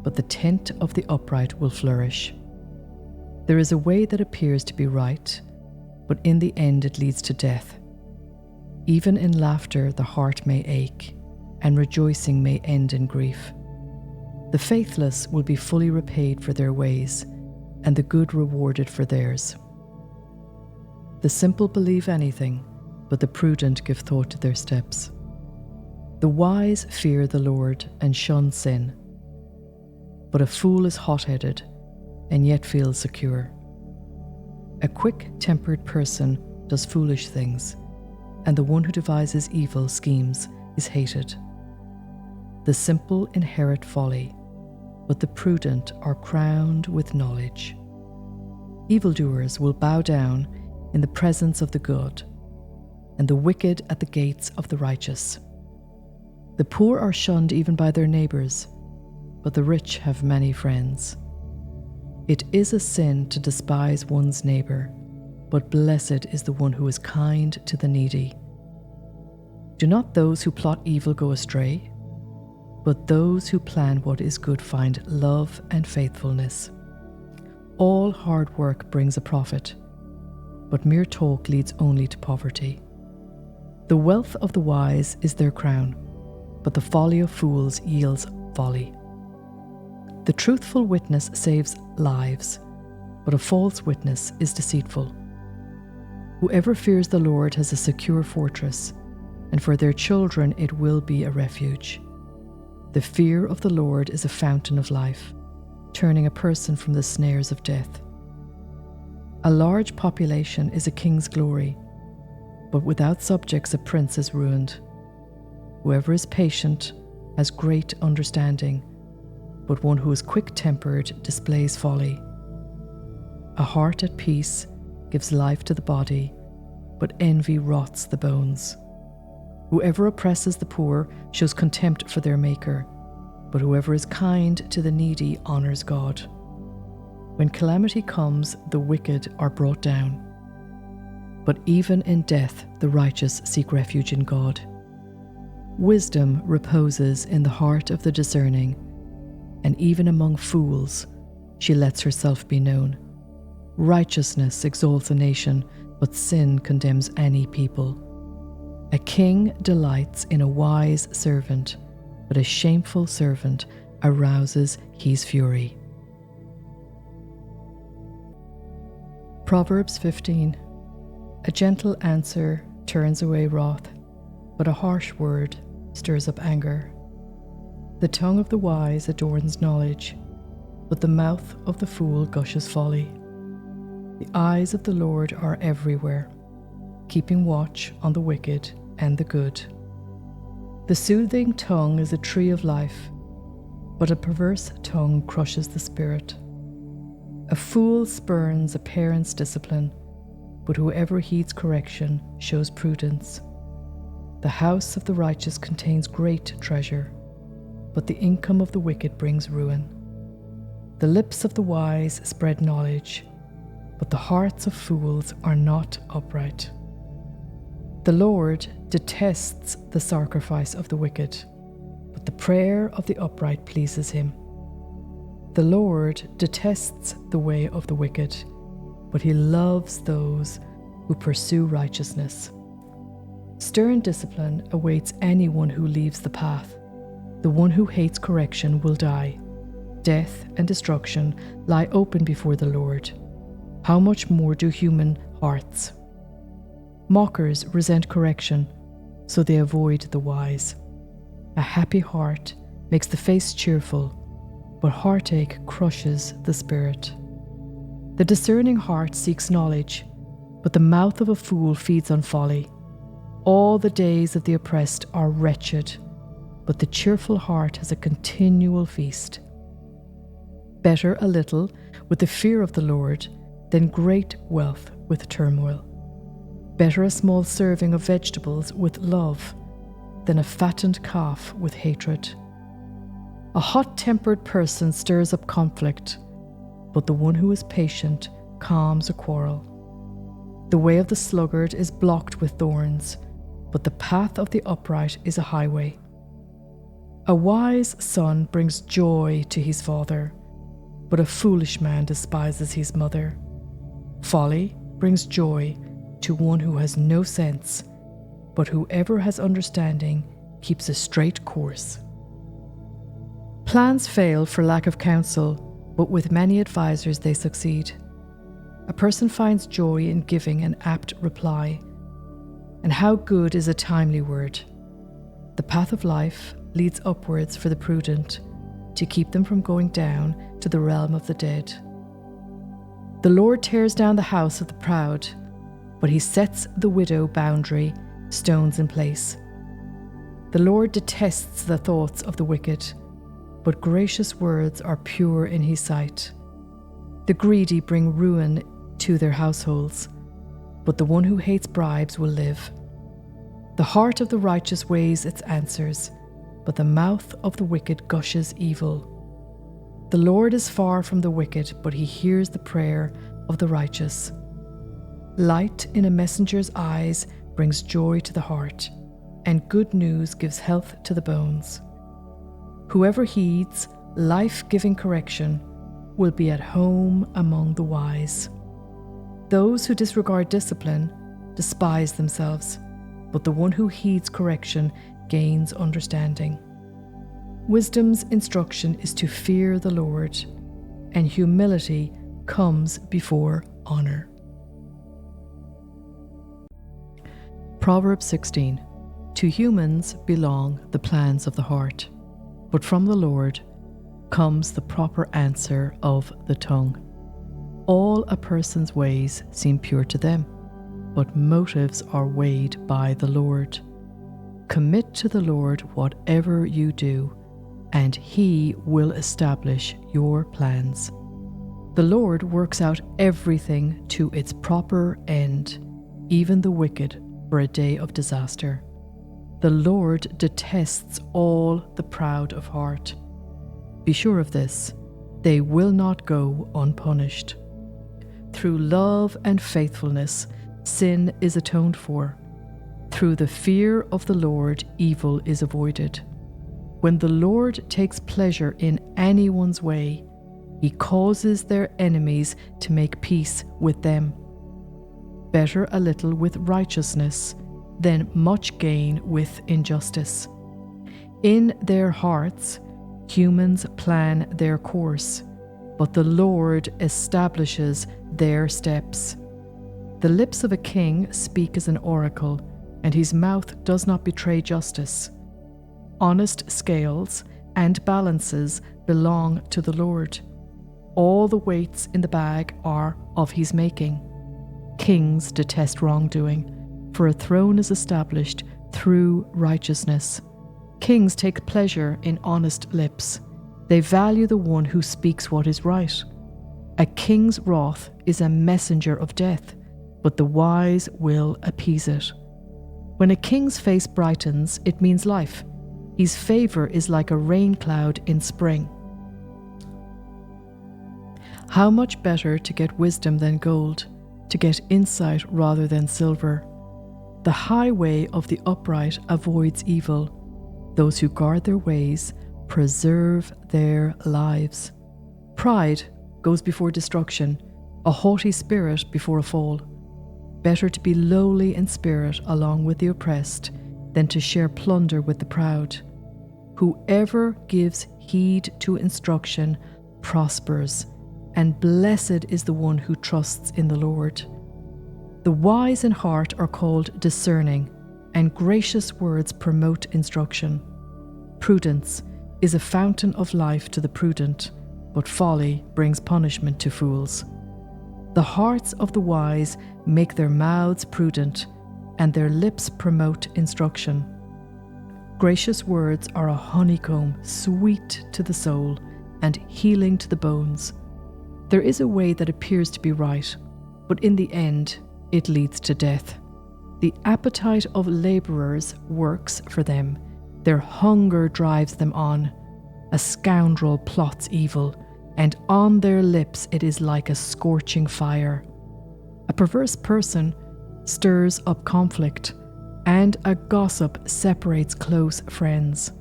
but the tent of the upright will flourish. There is a way that appears to be right, but in the end it leads to death. Even in laughter the heart may ache, and rejoicing may end in grief. The faithless will be fully repaid for their ways, and the good rewarded for theirs. The simple believe anything, but the prudent give thought to their steps. The wise fear the Lord and shun sin, but a fool is hot-headed and yet feels secure. A quick-tempered person does foolish things, and the one who devises evil schemes is hated. The simple inherit folly, but the prudent are crowned with knowledge. Evildoers will bow down in the presence of the good, and the wicked at the gates of the righteous. The poor are shunned even by their neighbours, but the rich have many friends. It is a sin to despise one's neighbour, but blessed is the one who is kind to the needy. Do not those who plot evil go astray, but those who plan what is good find love and faithfulness. All hard work brings a profit, but mere talk leads only to poverty. The wealth of the wise is their crown, but the folly of fools yields folly. The truthful witness saves lives, but a false witness is deceitful. Whoever fears the Lord has a secure fortress, and for their children it will be a refuge. The fear of the Lord is a fountain of life, turning a person from the snares of death. A large population is a king's glory, but without subjects a prince is ruined. Whoever is patient has great understanding, but one who is quick-tempered displays folly. A heart at peace gives life to the body, but envy rots the bones. Whoever oppresses the poor shows contempt for their Maker, but whoever is kind to the needy honours God. When calamity comes, the wicked are brought down, but even in death the righteous seek refuge in God. Wisdom reposes in the heart of the discerning, and even among fools she lets herself be known. Righteousness exalts a nation, but sin condemns any people. A king delights in a wise servant, but a shameful servant arouses his fury. Proverbs 15. A gentle answer turns away wrath, but a harsh word stirs up anger. The tongue of the wise adorns knowledge, but the mouth of the fool gushes folly. The eyes of the Lord are everywhere, keeping watch on the wicked and the good. The soothing tongue is a tree of life, but a perverse tongue crushes the spirit. A fool spurns a parent's discipline, but whoever heeds correction shows prudence. The house of the righteous contains great treasure, but the income of the wicked brings ruin. The lips of the wise spread knowledge, but the hearts of fools are not upright. The Lord detests the sacrifice of the wicked, but the prayer of the upright pleases him. The Lord detests the way of the wicked, but he loves those who pursue righteousness. Stern discipline awaits anyone who leaves the path. The one who hates correction will die. Death and destruction lie open before the Lord. How much more do human hearts? Mockers resent correction, so they avoid the wise. A happy heart makes the face cheerful, but heartache crushes the spirit. The discerning heart seeks knowledge, but the mouth of a fool feeds on folly. All the days of the oppressed are wretched, but the cheerful heart has a continual feast. Better a little with the fear of the Lord than great wealth with turmoil. Better a small serving of vegetables with love than a fattened calf with hatred. A hot-tempered person stirs up conflict, but the one who is patient calms a quarrel. The way of the sluggard is blocked with thorns, but the path of the upright is a highway. A wise son brings joy to his father, but a foolish man despises his mother. Folly brings joy to one who has no sense, but whoever has understanding keeps a straight course. Plans fail for lack of counsel, but with many advisors they succeed. A person finds joy in giving an apt reply, and how good is a timely word. The path of life leads upwards for the prudent, to keep them from going down to the realm of the dead. The Lord tears down the house of the proud, but he sets the widow boundary stones in place. The Lord detests the thoughts of the wicked, but gracious words are pure in his sight. The greedy bring ruin to their households, but the one who hates bribes will live. The heart of the righteous weighs its answers, but the mouth of the wicked gushes evil. The Lord is far from the wicked, but he hears the prayer of the righteous. Light in a messenger's eyes brings joy to the heart, and good news gives health to the bones. Whoever heeds life-giving correction will be at home among the wise. Those who disregard discipline despise themselves, but the one who heeds correction gains understanding. Wisdom's instruction is to fear the Lord, and humility comes before honor. Proverbs 16. To humans belong the plans of the heart, but from the Lord comes the proper answer of the tongue. All a person's ways seem pure to them, but motives are weighed by the Lord. Commit to the Lord whatever you do, and he will establish your plans. The Lord works out everything to its proper end, even the wicked for a day of disaster. The Lord detests all the proud of heart. Be sure of this, they will not go unpunished. Through love and faithfulness, sin is atoned for. Through the fear of the Lord, evil is avoided. When the Lord takes pleasure in anyone's way, he causes their enemies to make peace with them. Better a little with righteousness than much gain with injustice. In their hearts, humans plan their course, but the Lord establishes their steps. The lips of a king speak as an oracle, and his mouth does not betray justice. Honest scales and balances belong to the Lord. All the weights in the bag are of his making. Kings detest wrongdoing, for a throne is established through righteousness. Kings take pleasure in honest lips. They value the one who speaks what is right. A king's wrath is a messenger of death, but the wise will appease it. When a king's face brightens, it means life. His favor is like a rain cloud in spring. How much better to get wisdom than gold, to get insight rather than silver. The highway of the upright avoids evil. Those who guard their ways preserve their lives. Pride goes before destruction, a haughty spirit before a fall. Better to be lowly in spirit along with the oppressed than to share plunder with the proud. Whoever gives heed to instruction prospers, and blessed is the one who trusts in the Lord. The wise in heart are called discerning, and gracious words promote instruction. Prudence is a fountain of life to the prudent, but folly brings punishment to fools. The hearts of the wise make their mouths prudent, and their lips promote instruction. Gracious words are a honeycomb, sweet to the soul and healing to the bones. There is a way that appears to be right, but in the end it leads to death. The appetite of labourers works for them. Their hunger drives them on. A scoundrel plots evil, and on their lips it is like a scorching fire. A perverse person stirs up conflict, and a gossip separates close friends.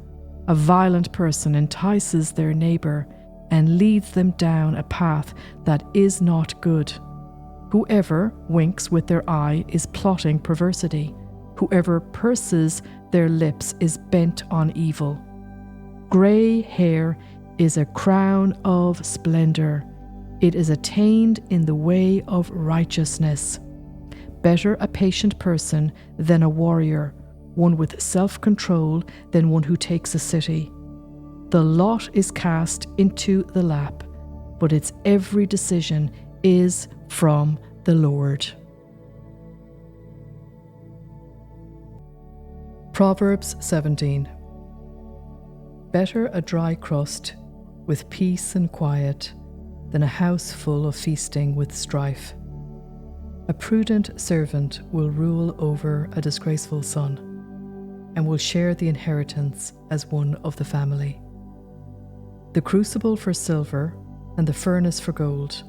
A violent person entices their neighbour and leads them down a path that is not good. Whoever winks with their eye is plotting perversity. Whoever purses their lips is bent on evil. Grey hair is a crown of splendour. It is attained in the way of righteousness. Better a patient person than a warrior, one with self-control than one who takes a city. The lot is cast into the lap, but its every decision is from the Lord. Proverbs 17. Better a dry crust with peace and quiet than a house full of feasting with strife. A prudent servant will rule over a disgraceful son, and will share the inheritance as one of the family. The crucible for silver and the furnace for gold,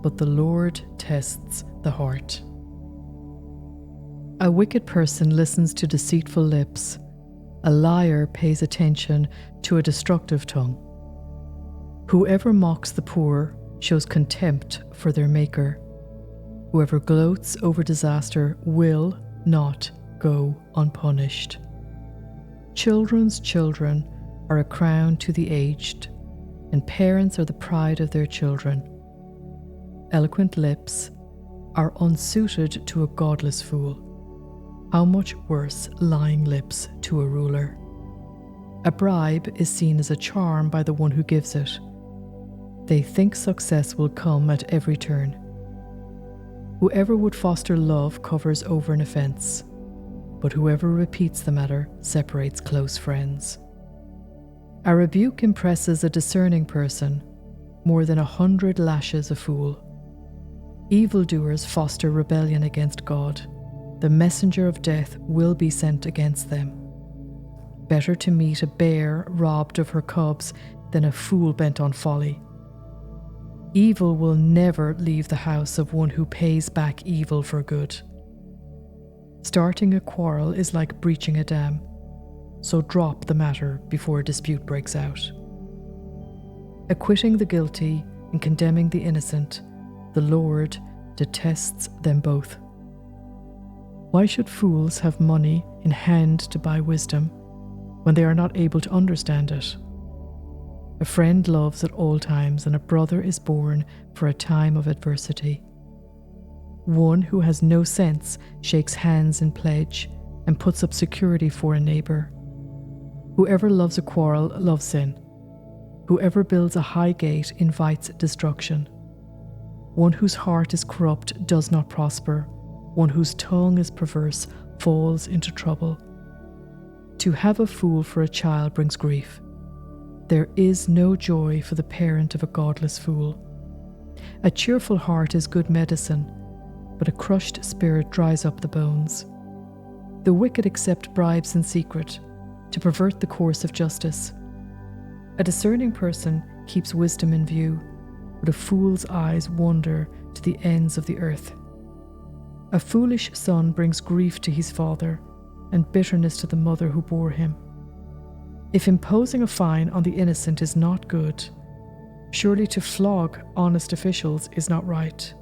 but the Lord tests the heart. A wicked person listens to deceitful lips. A liar pays attention to a destructive tongue. Whoever mocks the poor shows contempt for their Maker. Whoever gloats over disaster will not go unpunished. Children's children are a crown to the aged, and parents are the pride of their children. Eloquent lips are unsuited to a godless fool. How much worse lying lips to a ruler. A bribe is seen as a charm by the one who gives it. They think success will come at every turn. Whoever would foster love covers over an offence, but whoever repeats the matter separates close friends. A rebuke impresses a discerning person more than 100 lashes a fool. Evildoers foster rebellion against God. The messenger of death will be sent against them. Better to meet a bear robbed of her cubs than a fool bent on folly. Evil will never leave the house of one who pays back evil for good. Starting a quarrel is like breaching a dam, so drop the matter before a dispute breaks out. Acquitting the guilty and condemning the innocent, the Lord detests them both. Why should fools have money in hand to buy wisdom? when they are not able to understand it. A friend loves at all times, and a brother is born for a time of adversity. One who has no sense shakes hands in pledge and puts up security for a neighbour. Whoever loves a quarrel loves sin. Whoever builds a high gate invites destruction. One whose heart is corrupt does not prosper. One whose tongue is perverse falls into trouble. To have a fool for a child brings grief. There is no joy for the parent of a godless fool. A cheerful heart is good medicine, but a crushed spirit dries up the bones. The wicked accept bribes in secret to pervert the course of justice. A discerning person keeps wisdom in view, but a fool's eyes wander to the ends of the earth. A foolish son brings grief to his father, and bitterness to the mother who bore him. If imposing a fine on the innocent is not good, surely to flog honest officials is not right.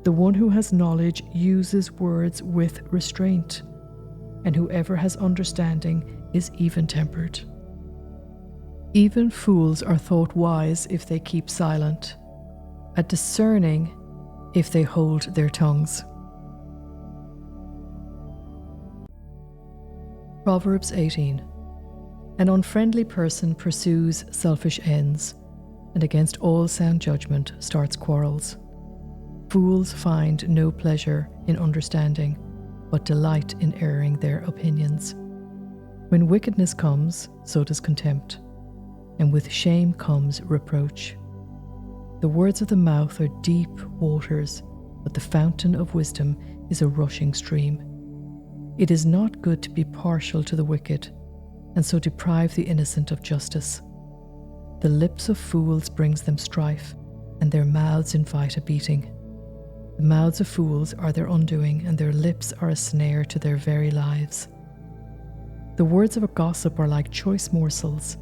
The one who has knowledge uses words with restraint, and whoever has understanding is even-tempered. Even fools are thought wise if they keep silent, a discerning if they hold their tongues. Proverbs 18. An unfriendly person pursues selfish ends, and against all sound judgment starts quarrels. Fools find no pleasure in understanding, but delight in airing their opinions. When wickedness comes, so does contempt, and with shame comes reproach. The words of the mouth are deep waters, but the fountain of wisdom is a rushing stream. It is not good to be partial to the wicked, and so deprive the innocent of justice. The lips of fools brings them strife, and their mouths invite a beating. The mouths of fools are their undoing, and their lips are a snare to their very lives. The words of a gossip are like choice morsels.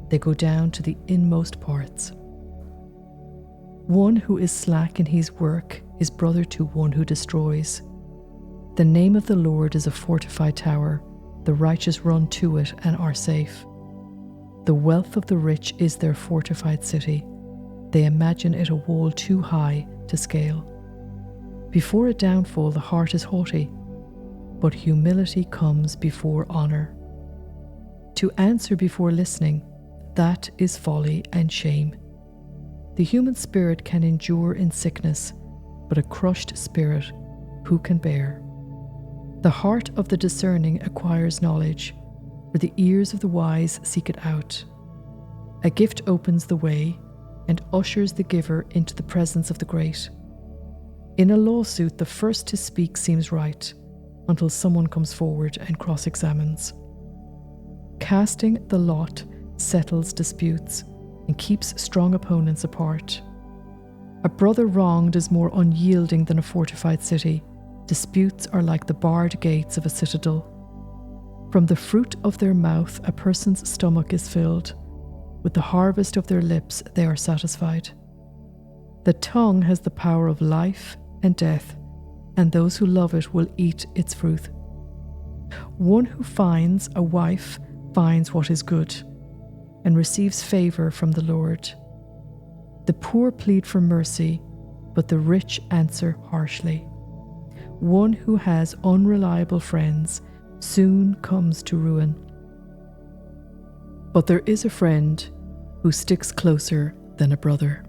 They go down to the inmost parts. One who is slack in his work is brother to one who destroys. The name of the Lord is a fortified tower. The righteous run to it and are safe. The wealth of the rich is their fortified city. They imagine it a wall too high to scale. Before a downfall, the heart is haughty, but humility comes before honour. To answer before listening, that is folly and shame. The human spirit can endure in sickness, but a crushed spirit who can bear? The heart of the discerning acquires knowledge, for the ears of the wise seek it out. A gift opens the way and ushers the giver into the presence of the great. In a lawsuit, the first to speak seems right, until someone comes forward and cross-examines. Casting the lot settles disputes and keeps strong opponents apart. A brother wronged is more unyielding than a fortified city. Disputes are like the barred gates of a citadel. From the fruit of their mouth a person's stomach is filled. With the harvest of their lips they are satisfied. The tongue has the power of life and death, and those who love it will eat its fruit. One who finds a wife finds what is good, and receives favour from the Lord. The poor plead for mercy, but the rich answer harshly. One who has unreliable friends soon comes to ruin. But there is a friend who sticks closer than a brother.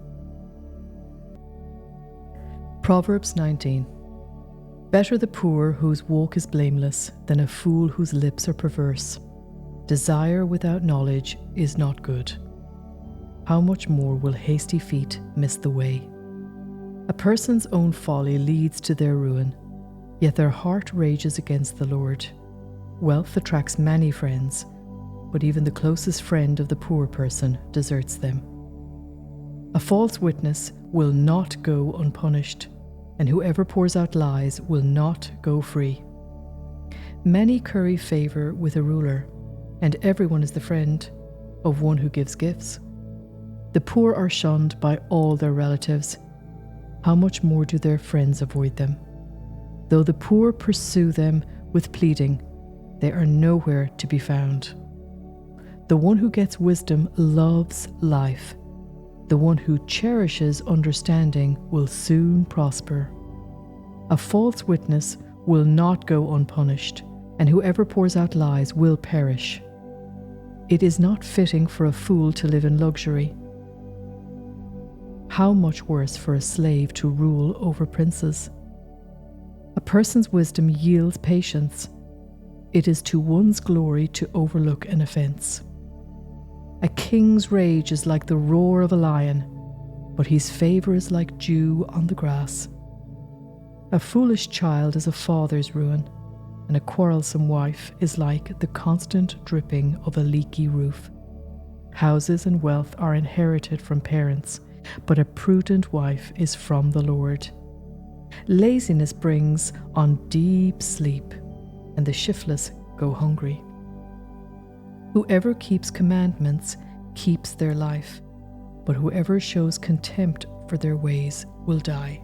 Proverbs 19. Better the poor whose walk is blameless than a fool whose lips are perverse. Desire without knowledge is not good. How much more will hasty feet miss the way? A person's own folly leads to their ruin, yet their heart rages against the Lord. Wealth attracts many friends, but even the closest friend of the poor person deserts them. A false witness will not go unpunished, and whoever pours out lies will not go free. Many curry favour with a ruler, and everyone is the friend of one who gives gifts. The poor are shunned by all their relatives. How much more do their friends avoid them? Though the poor pursue them with pleading, they are nowhere to be found. The one who gets wisdom loves life. The one who cherishes understanding will soon prosper. A false witness will not go unpunished, and whoever pours out lies will perish. It is not fitting for a fool to live in luxury. How much worse for a slave to rule over princes? A person's wisdom yields patience. It is to one's glory to overlook an offence. A king's rage is like the roar of a lion, but his favour is like dew on the grass. A foolish child is a father's ruin, and a quarrelsome wife is like the constant dripping of a leaky roof. Houses and wealth are inherited from parents, but a prudent wife is from the Lord. Laziness brings on deep sleep, and the shiftless go hungry. Whoever keeps commandments keeps their life, but whoever shows contempt for their ways will die.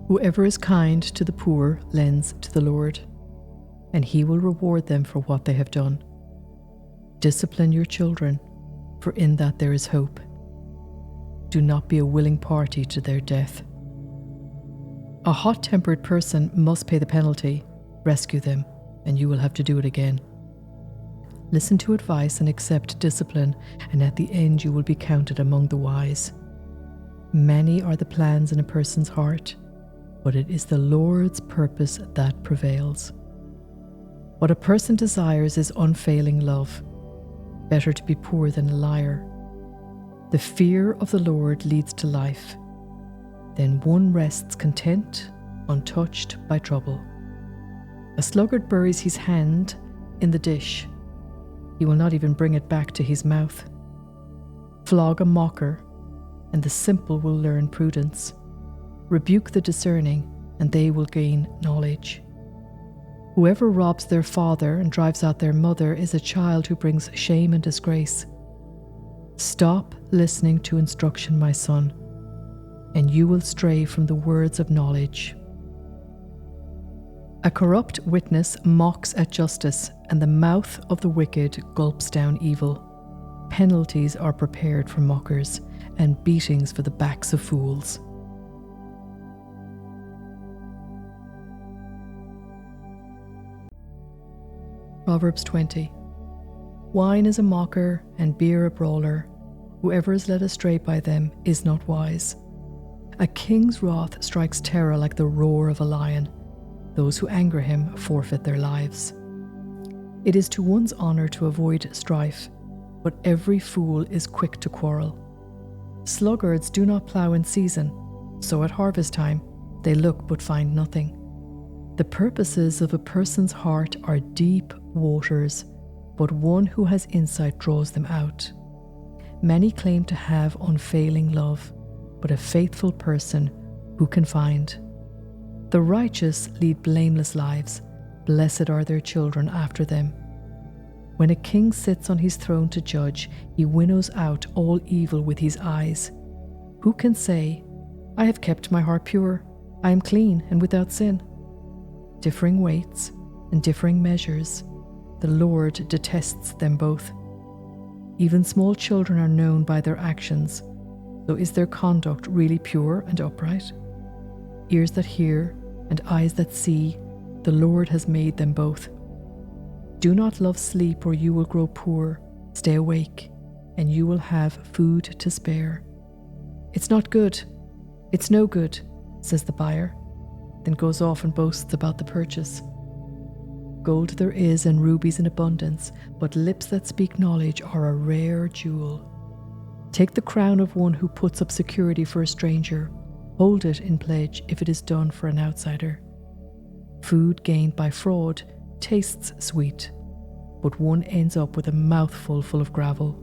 Whoever is kind to the poor lends to the Lord, and he will reward them for what they have done. Discipline your children, for in that there is hope. Do not be a willing party to their death. A hot-tempered person must pay the penalty. Rescue them, and you will have to do it again. Listen to advice and accept discipline, and at the end you will be counted among the wise. Many are the plans in a person's heart, but it is the Lord's purpose that prevails. What a person desires is unfailing love. Better to be poor than a liar. The fear of the Lord leads to life. Then one rests content, untouched by trouble. A sluggard buries his hand in the dish. He will not even bring it back to his mouth. Flog a mocker, and the simple will learn prudence. Rebuke the discerning, and they will gain knowledge. Whoever robs their father and drives out their mother is a child who brings shame and disgrace. Stop listening to instruction, my son, and you will stray from the words of knowledge. A corrupt witness mocks at justice, and the mouth of the wicked gulps down evil. Penalties are prepared for mockers, and beatings for the backs of fools. Proverbs 20. Wine is a mocker, and beer a brawler. Whoever is led astray by them is not wise. A king's wrath strikes terror like the roar of a lion. Those who anger him forfeit their lives. It is to one's honour to avoid strife, but every fool is quick to quarrel. Sluggards do not plough in season, so at harvest time they look but find nothing. The purposes of a person's heart are deep waters, but one who has insight draws them out. Many claim to have unfailing love, but a faithful person who can find? The righteous lead blameless lives. Blessed are their children after them. When a king sits on his throne to judge, he winnows out all evil with his eyes. Who can say, I have kept my heart pure, I am clean and without sin? Differing weights and differing measures, the Lord detests them both. Even small children are known by their actions, so is their conduct really pure and upright? Ears that hear and eyes that see, the Lord has made them both. Do not love sleep, or you will grow poor. Stay awake, and you will have food to spare. It's not good. It's no good, says the buyer, then goes off and boasts about the purchase. Gold there is and rubies in abundance, but lips that speak knowledge are a rare jewel. Take the crown of one who puts up security for a stranger. Hold it in pledge if it is done for an outsider. Food gained by fraud tastes sweet, but one ends up with a mouthful full of gravel.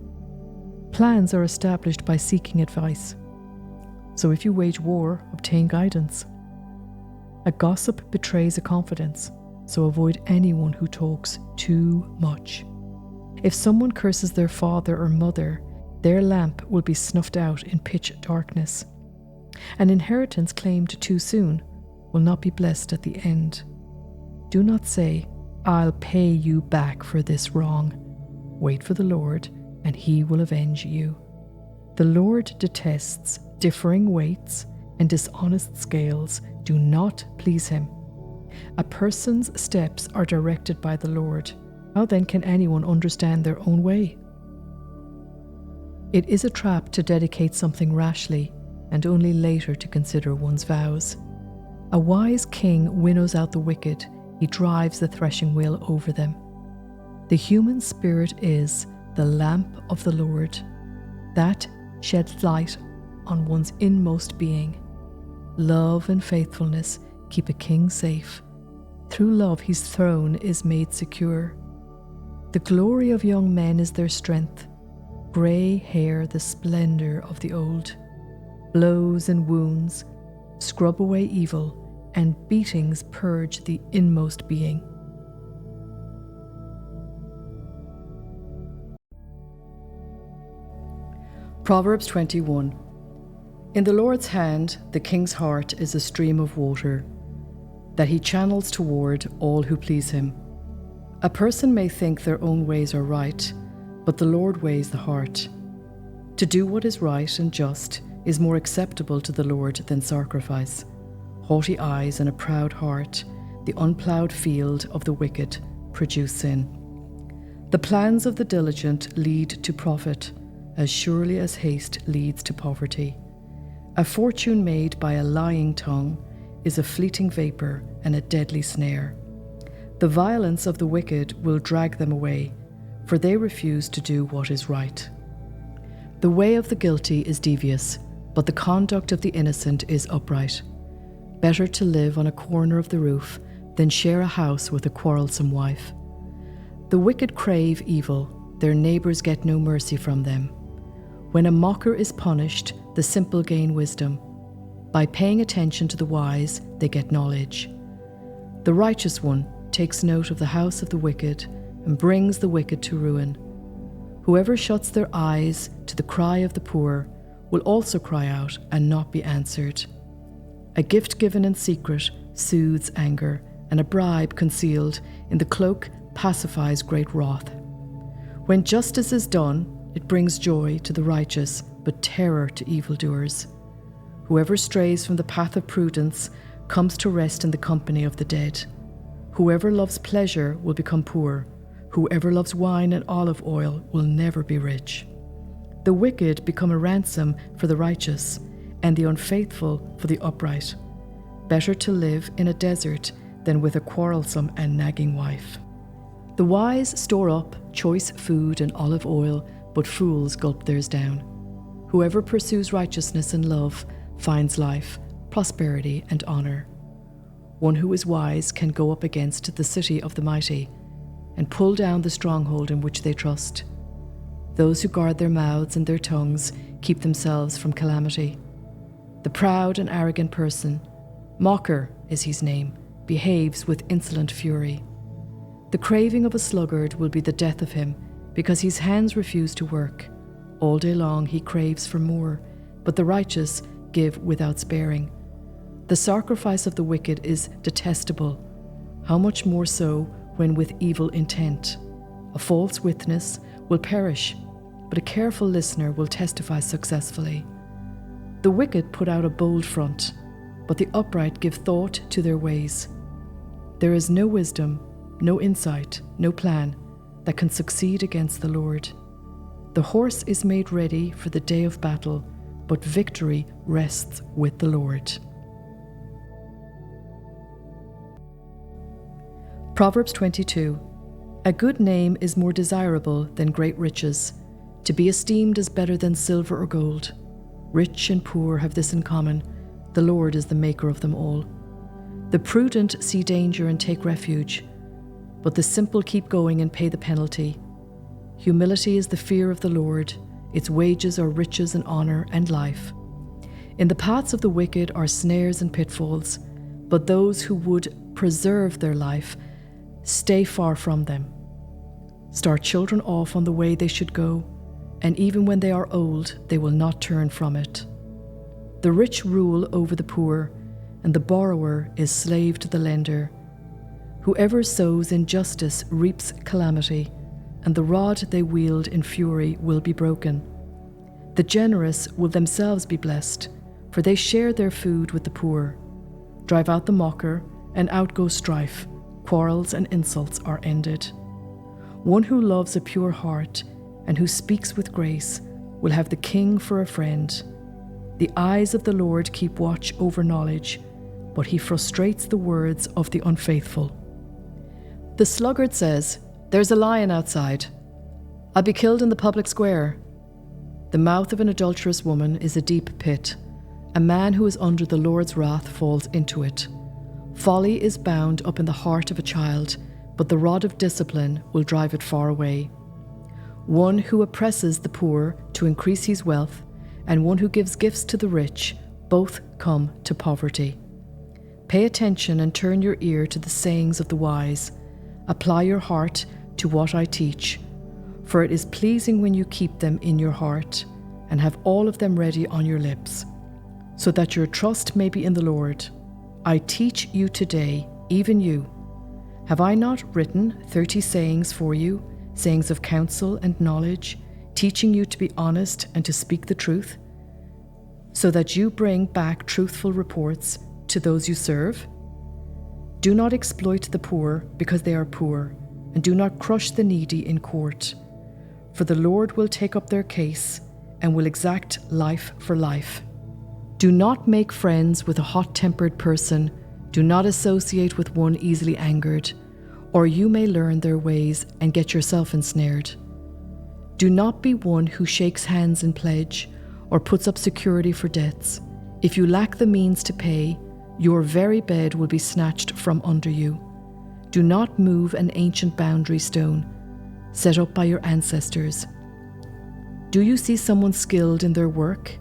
Plans are established by seeking advice. So if you wage war, obtain guidance. A gossip betrays a confidence, so avoid anyone who talks too much. If someone curses their father or mother, their lamp will be snuffed out in pitch darkness. An inheritance claimed too soon will not be blessed at the end. Do not say, I'll pay you back for this wrong. Wait for the Lord, and he will avenge you. The Lord detests differing weights, and dishonest scales do not please him. A person's steps are directed by the Lord. How then can anyone understand their own way? It is a trap to dedicate something rashly, and only later to consider one's vows. A wise king winnows out the wicked. He drives the threshing wheel over them. The human spirit is the lamp of the Lord. That sheds light on one's inmost being. Love and faithfulness keep a king safe. Through love his throne is made secure. The glory of young men is their strength. Grey hair the splendour of the old. Blows and wounds scrub away evil, and beatings purge the inmost being. Proverbs 21. In the Lord's hand, the king's heart is a stream of water, that he channels toward all who please him. A person may think their own ways are right, but the Lord weighs the heart. To do what is right and just is more acceptable to the Lord than sacrifice. Haughty eyes and a proud heart, the unploughed field of the wicked, produce sin. The plans of the diligent lead to profit, as surely as haste leads to poverty. A fortune made by a lying tongue is a fleeting vapour and a deadly snare. The violence of the wicked will drag them away, for they refuse to do what is right. The way of the guilty is devious, but the conduct of the innocent is upright. Better to live on a corner of the roof than share a house with a quarrelsome wife. The wicked crave evil, their neighbours get no mercy from them. When a mocker is punished, the simple gain wisdom. By paying attention to the wise, they get knowledge. The righteous one takes note of the house of the wicked and brings the wicked to ruin. Whoever shuts their eyes to the cry of the poor will also cry out and not be answered. A gift given in secret soothes anger, and a bribe concealed in the cloak pacifies great wrath. When justice is done, it brings joy to the righteous, but terror to evildoers. Whoever strays from the path of prudence comes to rest in the company of the dead. Whoever loves pleasure will become poor. Whoever loves wine and olive oil will never be rich. The wicked become a ransom for the righteous, and the unfaithful for the upright. Better to live in a desert than with a quarrelsome and nagging wife. The wise store up choice food and olive oil, but fools gulp theirs down. Whoever pursues righteousness and love finds life, prosperity, and honour. One who is wise can go up against the city of the mighty and pull down the stronghold in which they trust. Those who guard their mouths and their tongues keep themselves from calamity. The proud and arrogant person, mocker is his name, behaves with insolent fury. The craving of a sluggard will be the death of him, because his hands refuse to work. All day long he craves for more, but the righteous give without sparing. The sacrifice of the wicked is detestable, how much more so when with evil intent. A false witness will perish, but a careful listener will testify successfully. The wicked put out a bold front, but the upright give thought to their ways. There is no wisdom, no insight, no plan that can succeed against the Lord. The horse is made ready for the day of battle, but victory rests with the Lord. Proverbs 22. A good name is more desirable than great riches. To be esteemed is better than silver or gold. Rich and poor have this in common: the Lord is the maker of them all. The prudent see danger and take refuge, but the simple keep going and pay the penalty. Humility is the fear of the Lord. Its wages are riches and honour and life. In the paths of the wicked are snares and pitfalls, but those who would preserve their life stay far from them. Start children off on the way they should go, and even when they are old, they will not turn from it. The rich rule over the poor, and the borrower is slave to the lender. Whoever sows injustice reaps calamity, and the rod they wield in fury will be broken. The generous will themselves be blessed, for they share their food with the poor. Drive out the mocker, and out goes strife. Quarrels and insults are ended. One who loves a pure heart and who speaks with grace will have the king for a friend. The eyes of the Lord keep watch over knowledge, but he frustrates the words of the unfaithful. The sluggard says, "There's a lion outside. I'll be killed in the public square." The mouth of an adulterous woman is a deep pit. A man who is under the Lord's wrath falls into it. Folly is bound up in the heart of a child, but the rod of discipline will drive it far away. One who oppresses the poor to increase his wealth, and one who gives gifts to the rich, both come to poverty. Pay attention and turn your ear to the sayings of the wise. Apply your heart to what I teach, for it is pleasing when you keep them in your heart and have all of them ready on your lips, so that your trust may be in the Lord. I teach you today, even you. Have I not written 30 sayings for you, sayings of counsel and knowledge, teaching you to be honest and to speak the truth, so that you bring back truthful reports to those you serve? Do not exploit the poor because they are poor, and do not crush the needy in court. For the Lord will take up their case and will exact life for life. Do not make friends with a hot-tempered person. Do not associate with one easily angered, or you may learn their ways and get yourself ensnared. Do not be one who shakes hands in pledge or puts up security for debts. If you lack the means to pay, your very bed will be snatched from under you. Do not move an ancient boundary stone set up by your ancestors. Do you see someone skilled in their work?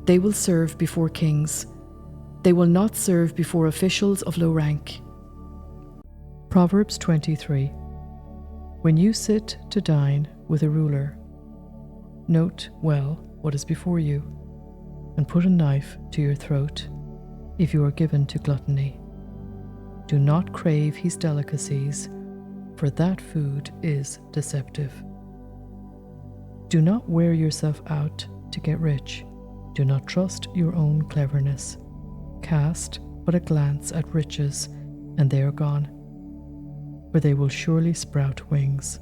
They will serve before kings. They will not serve before officials of low rank. Proverbs 23. When you sit to dine with a ruler, note well what is before you, and put a knife to your throat if you are given to gluttony. Do not crave his delicacies, for that food is deceptive. Do not wear yourself out to get rich. Do not trust your own cleverness. Cast but a glance at riches, and they are gone, for they will surely sprout wings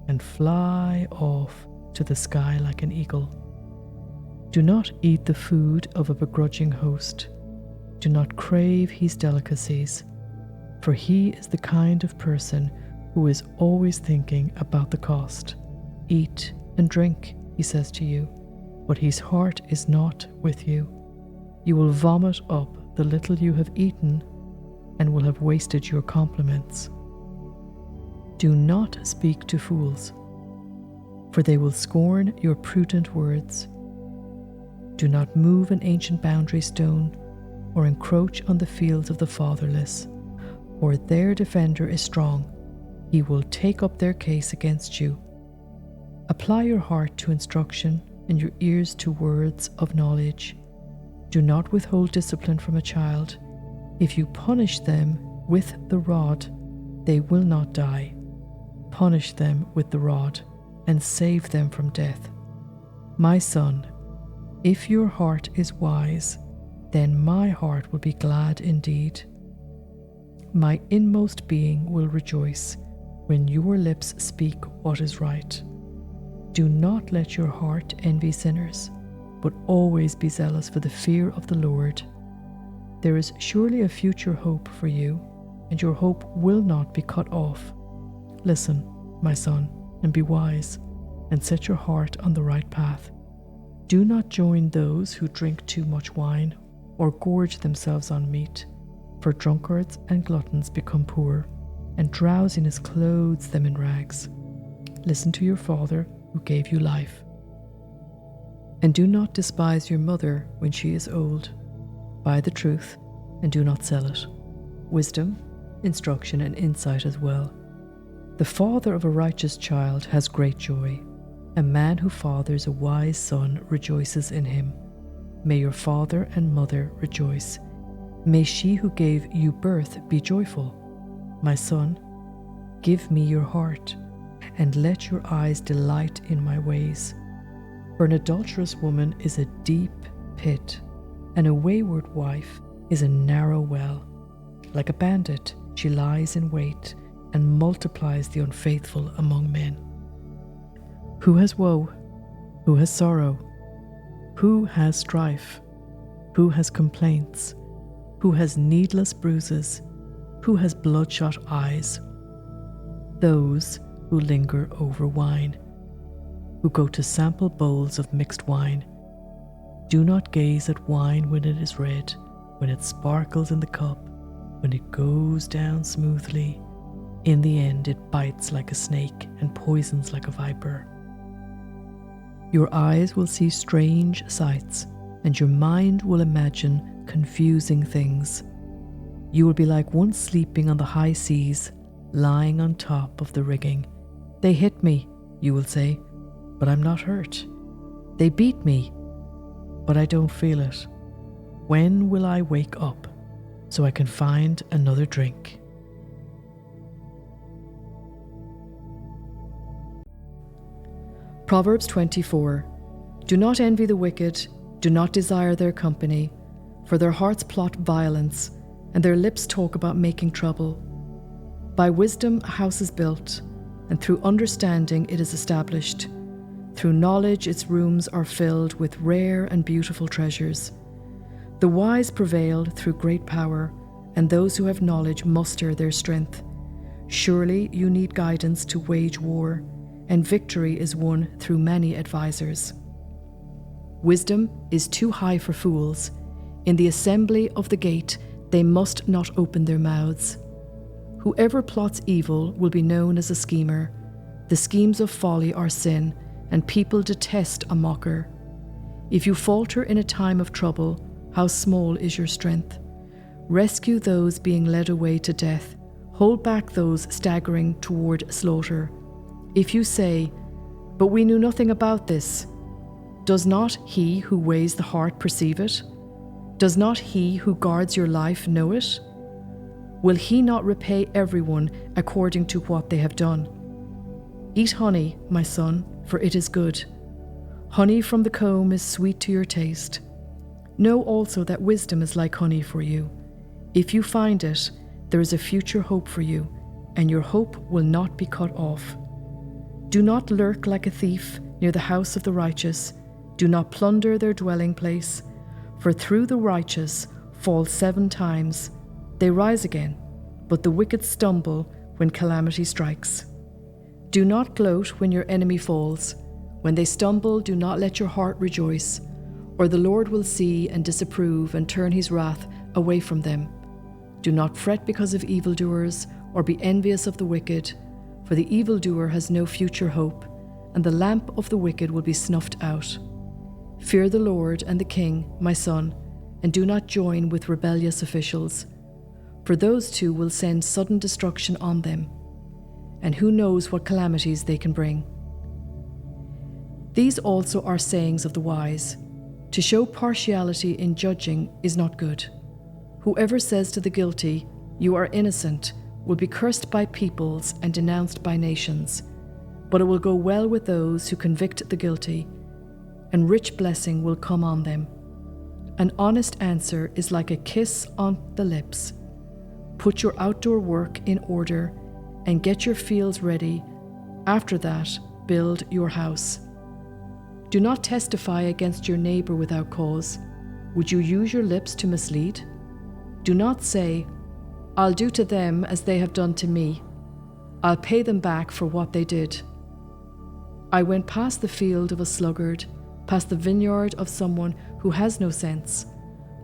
and fly off to the sky like an eagle. Do not eat the food of a begrudging host. Do not crave his delicacies, for he is the kind of person who is always thinking about the cost. Eat and drink, he says to you, but his heart is not with you. You will vomit up the little you have eaten and will have wasted your compliments. Do not speak to fools, for they will scorn your prudent words. Do not move an ancient boundary stone or encroach on the fields of the fatherless, for their defender is strong. He will take up their case against you. Apply your heart to instruction and your ears to words of knowledge. Do not withhold discipline from a child. If you punish them with the rod, they will not die. Punish them with the rod and save them from death. My son, if your heart is wise, then my heart will be glad indeed. My inmost being will rejoice when your lips speak what is right. Do not let your heart envy sinners, but always be zealous for the fear of the Lord. There is surely a future hope for you, and your hope will not be cut off. Listen, my son, and be wise, and set your heart on the right path. Do not join those who drink too much wine or gorge themselves on meat, for drunkards and gluttons become poor, and drowsiness clothes them in rags. Listen to your father who gave you life. And do not despise your mother when she is old. Buy the truth and do not sell it. Wisdom, instruction, and insight as well. The father of a righteous child has great joy. A man who fathers a wise son rejoices in him. May your father and mother rejoice. May she who gave you birth be joyful. my son, give me your heart, and let your eyes delight in my ways. For an adulterous woman is a deep pit, and a wayward wife is a narrow well. Like a bandit, she lies in wait and multiplies the unfaithful among men. Who has woe? Who has sorrow? Who has strife? Who has complaints? Who has needless bruises? Who has bloodshot eyes? Those who linger over wine, who go to sample bowls of mixed wine. Do not gaze at wine when it is red, when it sparkles in the cup, when it goes down smoothly. In the end it bites like a snake and poisons like a viper. Your eyes will see strange sights, and your mind will imagine confusing things. You will be like one sleeping on the high seas, lying on top of the rigging. They hit me, you will say, but I'm not hurt. They beat me, but I don't feel it. When will I wake up so I can find another drink? Proverbs 24. Do not envy the wicked, do not desire their company, for their hearts plot violence, and their lips talk about making trouble. By wisdom a house is built, and through understanding it is established. Through knowledge its rooms are filled with rare and beautiful treasures. The wise prevail through great power, and those who have knowledge muster their strength. Surely you need guidance to wage war, and victory is won through many advisers. Wisdom is too high for fools. In the assembly of the gate they must not open their mouths. Whoever plots evil will be known as a schemer. The schemes of folly are sin, and people detest a mocker. If you falter in a time of trouble, how small is your strength? Rescue those being led away to death. Hold back those staggering toward slaughter. If you say, "But we knew nothing about this," does not he who weighs the heart perceive it? Does not he who guards your life know it? Will he not repay everyone according to what they have done? Eat honey, my son, for it is good. Honey from the comb is sweet to your taste. Know also that wisdom is like honey for you. If you find it, there is a future hope for you, and your hope will not be cut off. Do not lurk like a thief near the house of the righteous. Do not plunder their dwelling place, for through the righteous fall 7 times. They rise again, but the wicked stumble when calamity strikes. Do not gloat when your enemy falls. When they stumble, do not let your heart rejoice, or the Lord will see and disapprove and turn his wrath away from them. Do not fret because of evildoers, or be envious of the wicked, for the evildoer has no future hope, and the lamp of the wicked will be snuffed out. Fear the Lord and the King, my son, and do not join with rebellious officials, for those two will send sudden destruction on them, and who knows what calamities they can bring. These also are sayings of the wise. To show partiality in judging is not good. Whoever says to the guilty, "You are innocent," will be cursed by peoples and denounced by nations. But it will go well with those who convict the guilty, and rich blessing will come on them. An honest answer is like a kiss on the lips. Put your outdoor work in order and get your fields ready. After that, build your house. Do not testify against your neighbor without cause. Would you use your lips to mislead? Do not say, "I'll do to them as they have done to me. I'll pay them back for what they did." I went past the field of a sluggard, past the vineyard of someone who has no sense.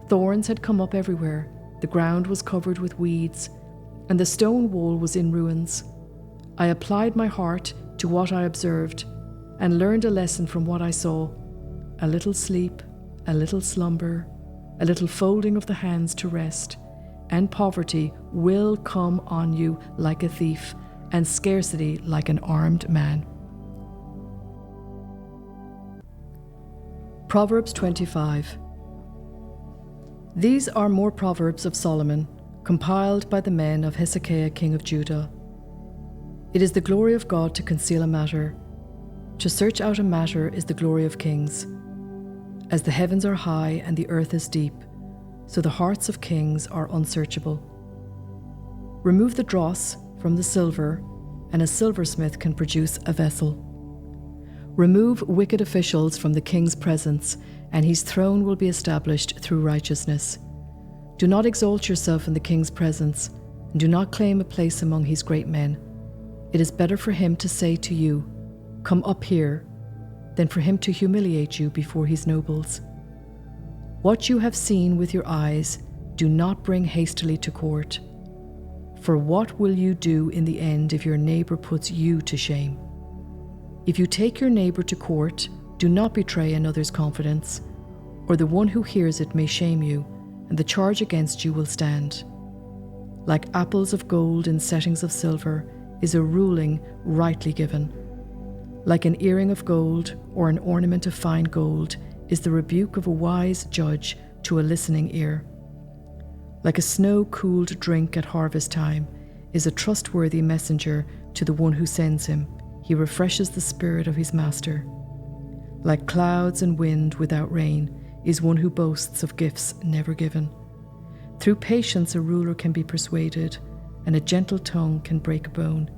Thorns had come up everywhere, the ground was covered with weeds, and the stone wall was in ruins. I applied my heart to what I observed, and learned a lesson from what I saw. A little sleep, a little slumber, a little folding of the hands to rest, and poverty will come on you like a thief, and scarcity like an armed man. Proverbs 25. These are more Proverbs of Solomon, compiled by the men of Hezekiah king of Judah. It is the glory of God to conceal a matter. To search out a matter is the glory of kings. As the heavens are high and the earth is deep, so the hearts of kings are unsearchable. Remove the dross from the silver, and a silversmith can produce a vessel. Remove wicked officials from the king's presence, and his throne will be established through righteousness. Do not exalt yourself in the king's presence, and do not claim a place among his great men. It is better for him to say to you, "Come up here," than for him to humiliate you before his nobles. What you have seen with your eyes, do not bring hastily to court. For what will you do in the end if your neighbor puts you to shame? If you take your neighbor to court, do not betray another's confidence, or the one who hears it may shame you, and the charge against you will stand. Like apples of gold in settings of silver is a ruling rightly given. Like an earring of gold or an ornament of fine gold is the rebuke of a wise judge to a listening ear. Like a snow-cooled drink at harvest time is a trustworthy messenger to the one who sends him. He refreshes the spirit of his master. Like clouds and wind without rain is one who boasts of gifts never given. Through patience a ruler can be persuaded, and a gentle tongue can break a bone.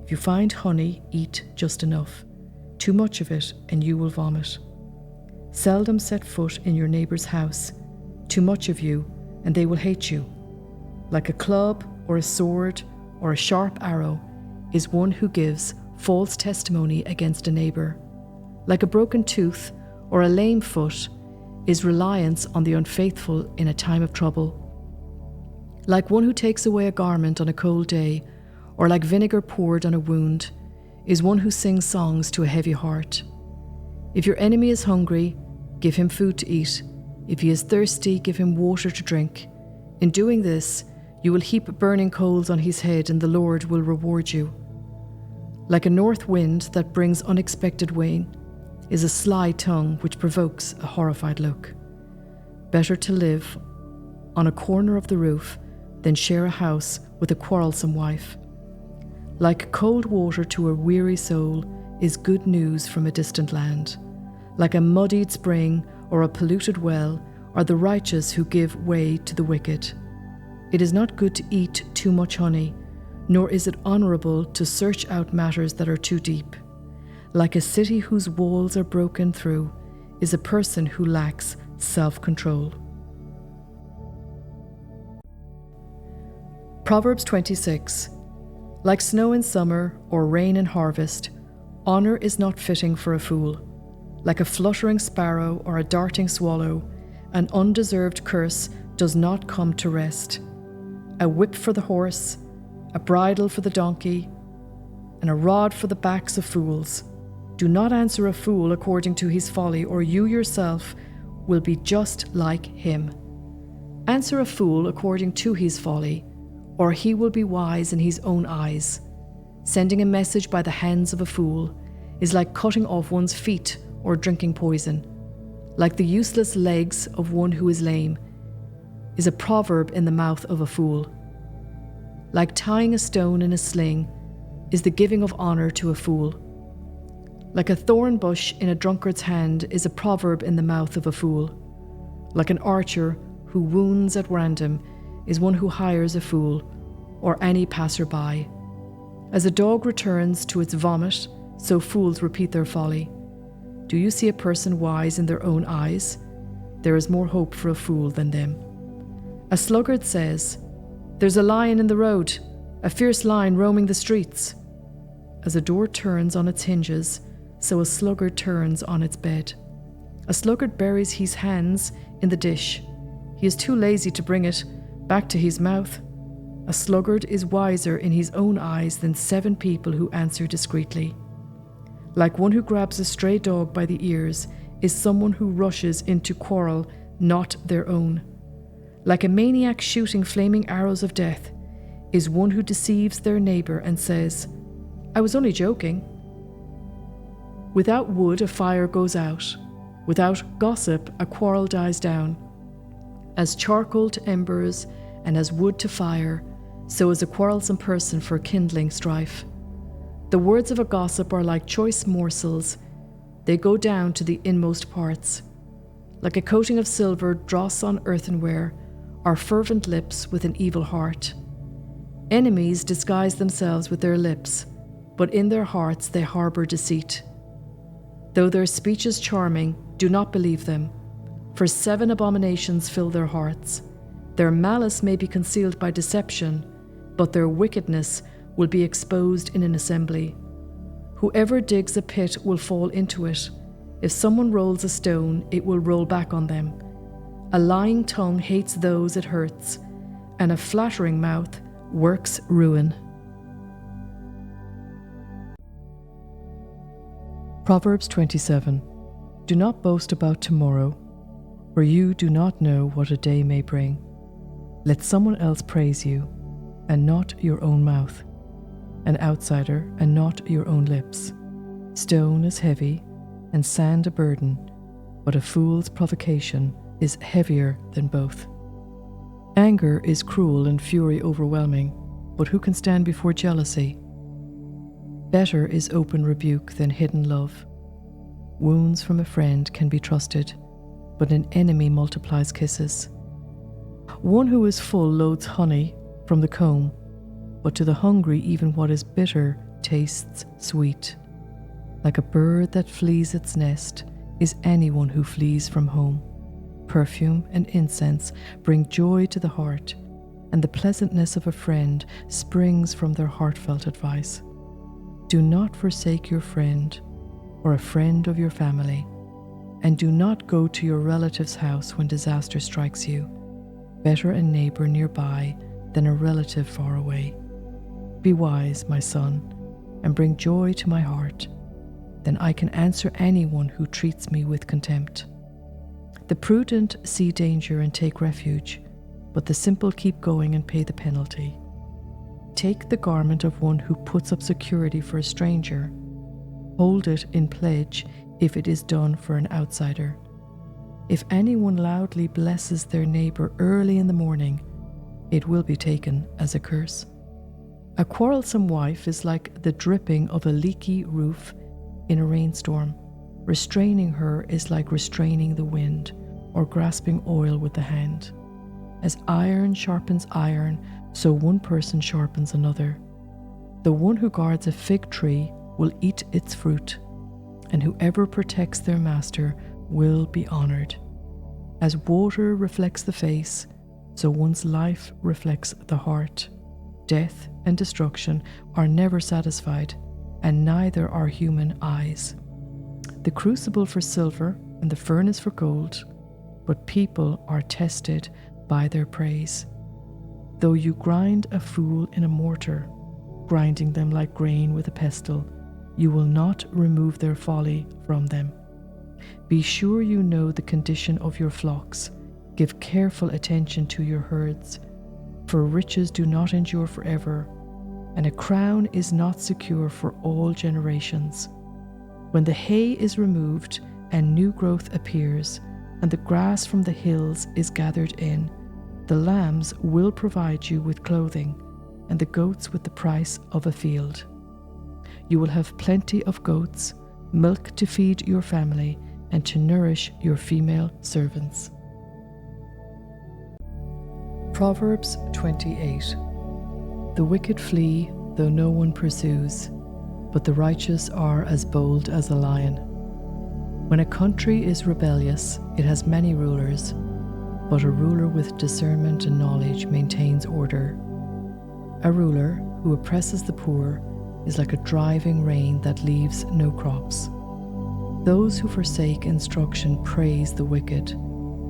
If you find honey, eat just enough. Too much of it, and you will vomit. Seldom set foot in your neighbor's house. Too much of you, and they will hate you. Like a club or a sword or a sharp arrow is one who gives false testimony against a neighbor. Like a broken tooth or a lame foot is reliance on the unfaithful in a time of trouble. Like one who takes away a garment on a cold day, or like vinegar poured on a wound, is one who sings songs to a heavy heart. If your enemy is hungry, give him food to eat. If he is thirsty, give him water to drink. In doing this, you will heap burning coals on his head, and the Lord will reward you. Like a north wind that brings unexpected rain is a sly tongue which provokes a horrified look. Better to live on a corner of the roof than share a house with a quarrelsome wife. Like cold water to a weary soul is good news from a distant land. Like a muddied spring or a polluted well are the righteous who give way to the wicked. It is not good to eat too much honey, nor is it honourable to search out matters that are too deep. Like a city whose walls are broken through is a person who lacks self-control. Proverbs 26. Like snow in summer or rain in harvest, honour is not fitting for a fool. Like a fluttering sparrow or a darting swallow, an undeserved curse does not come to rest. A whip for the horse, a bridle for the donkey, and a rod for the backs of fools. Do not answer a fool according to his folly, or you yourself will be just like him. Answer a fool according to his folly, or he will be wise in his own eyes. Sending a message by the hands of a fool is like cutting off one's feet or drinking poison. Like the useless legs of one who is lame is a proverb in the mouth of a fool. Like tying a stone in a sling is the giving of honour to a fool. Like a thorn bush in a drunkard's hand is a proverb in the mouth of a fool. Like an archer who wounds at random is one who hires a fool, or any passer-by. As a dog returns to its vomit, so fools repeat their folly. Do you see a person wise in their own eyes? There is more hope for a fool than them. A sluggard says, "There's a lion in the road, a fierce lion roaming the streets." As a door turns on its hinges, so a sluggard turns on its bed. A sluggard buries his hands in the dish. He is too lazy to bring it back to his mouth. A sluggard is wiser in his own eyes than 7 people who answer discreetly. Like one who grabs a stray dog by the ears is someone who rushes into quarrel not their own. Like a maniac shooting flaming arrows of death is one who deceives their neighbour and says, "I was only joking." Without wood a fire goes out. Without gossip a quarrel dies down. As charcoal to embers and as wood to fire, so is a quarrelsome person for kindling strife. The words of a gossip are like choice morsels. They go down to the inmost parts. Like a coating of silver dross on earthenware are fervent lips with an evil heart. Enemies disguise themselves with their lips, but in their hearts they harbour deceit. Though their speech is charming, do not believe them, for 7 abominations fill their hearts. Their malice may be concealed by deception, but their wickedness will be exposed in an assembly. Whoever digs a pit will fall into it. If someone rolls a stone, it will roll back on them. A lying tongue hates those it hurts, and a flattering mouth works ruin. Proverbs 27. Do not boast about tomorrow, for you do not know what a day may bring. Let someone else praise you, and not your own mouth, an outsider, and not your own lips. Stone is heavy, and sand a burden, but a fool's provocation is heavier than both. Anger is cruel and fury overwhelming, but who can stand before jealousy? Better is open rebuke than hidden love. Wounds from a friend can be trusted, but an enemy multiplies kisses. One who is full loads honey from the comb, but to the hungry even what is bitter tastes sweet. Like a bird that flees its nest is anyone who flees from home. Perfume and incense bring joy to the heart, and the pleasantness of a friend springs from their heartfelt advice. Do not forsake your friend or a friend of your family, and do not go to your relative's house when disaster strikes you. Better a neighbor nearby than a relative far away. Be wise, my son, and bring joy to my heart. Then I can answer anyone who treats me with contempt. The prudent see danger and take refuge, but the simple keep going and pay the penalty. Take the garment of one who puts up security for a stranger. Hold it in pledge if it is done for an outsider. If anyone loudly blesses their neighbor early in the morning, it will be taken as a curse. A quarrelsome wife is like the dripping of a leaky roof in a rainstorm. Restraining her is like restraining the wind or grasping oil with the hand. As iron sharpens iron, so one person sharpens another. The one who guards a fig tree will eat its fruit, and whoever protects their master will be honored. As water reflects the face, so one's life reflects the heart. Death and destruction are never satisfied, and neither are human eyes. The crucible for silver and the furnace for gold, but people are tested by their praise. Though you grind a fool in a mortar, grinding them like grain with a pestle, you will not remove their folly from them. Be sure you know the condition of your flocks. Give careful attention to your herds, for riches do not endure forever, and a crown is not secure for all generations. When the hay is removed and new growth appears, and the grass from the hills is gathered in, the lambs will provide you with clothing, and the goats with the price of a field. You will have plenty of goats, milk to feed your family, and to nourish your female servants. Proverbs 28. The wicked flee, though no one pursues, but the righteous are as bold as a lion. When a country is rebellious, it has many rulers, but a ruler with discernment and knowledge maintains order. A ruler who oppresses the poor is like a driving rain that leaves no crops. Those who forsake instruction praise the wicked,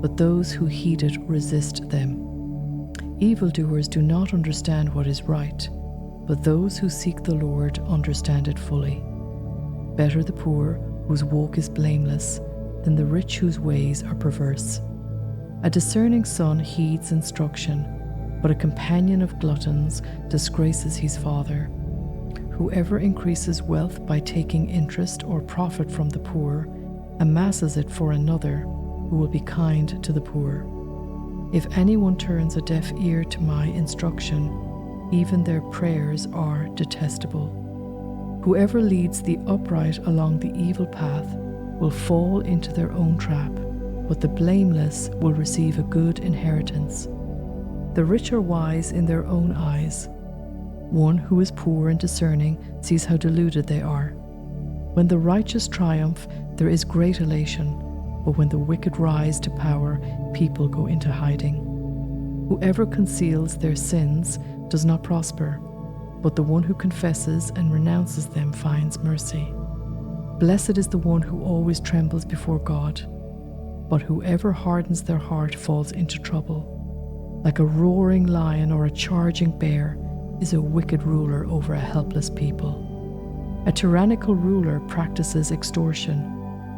but those who heed it resist them. Evildoers do not understand what is right, but those who seek the Lord understand it fully. Better the poor whose walk is blameless than the rich whose ways are perverse. A discerning son heeds instruction, but a companion of gluttons disgraces his father. Whoever increases wealth by taking interest or profit from the poor amasses it for another who will be kind to the poor. If anyone turns a deaf ear to my instruction, even their prayers are detestable. Whoever leads the upright along the evil path will fall into their own trap, but the blameless will receive a good inheritance. The rich are wise in their own eyes. One who is poor and discerning sees how deluded they are. When the righteous triumph, there is great elation, but when the wicked rise to power, people go into hiding. Whoever conceals their sins does not prosper, but the one who confesses and renounces them finds mercy. Blessed is the one who always trembles before God, but whoever hardens their heart falls into trouble. Like a roaring lion or a charging bear is a wicked ruler over a helpless people. A tyrannical ruler practices extortion,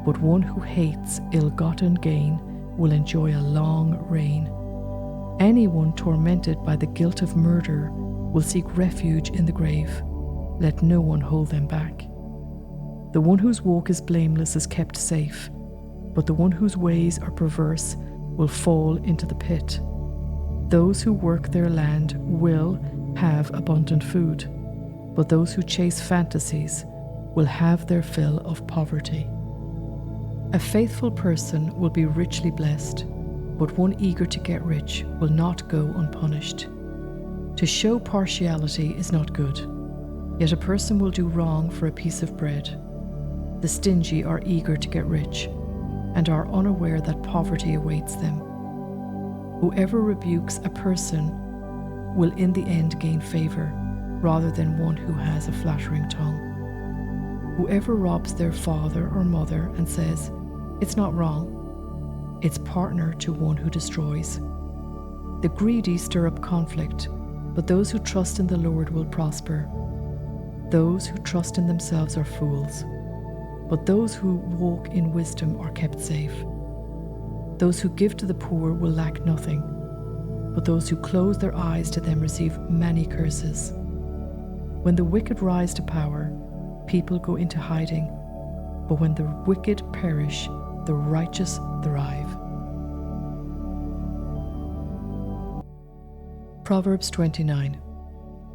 but one who hates ill-gotten gain will enjoy a long reign. Anyone tormented by the guilt of murder will seek refuge in the grave. Let no one hold them back. The one whose walk is blameless is kept safe, but the one whose ways are perverse will fall into the pit. Those who work their land will have abundant food, but those who chase fantasies will have their fill of poverty. A faithful person will be richly blessed, but one eager to get rich will not go unpunished. To show partiality is not good, yet a person will do wrong for a piece of bread. The stingy are eager to get rich, and are unaware that poverty awaits them. Whoever rebukes a person will in the end gain favor, rather than one who has a flattering tongue. Whoever robs their father or mother and says, "It's not wrong," it's partner to one who destroys. The greedy stir up conflict, but those who trust in the Lord will prosper. Those who trust in themselves are fools, but those who walk in wisdom are kept safe. Those who give to the poor will lack nothing, but those who close their eyes to them receive many curses. When the wicked rise to power, people go into hiding, but when the wicked perish, the righteous thrive. Proverbs 29.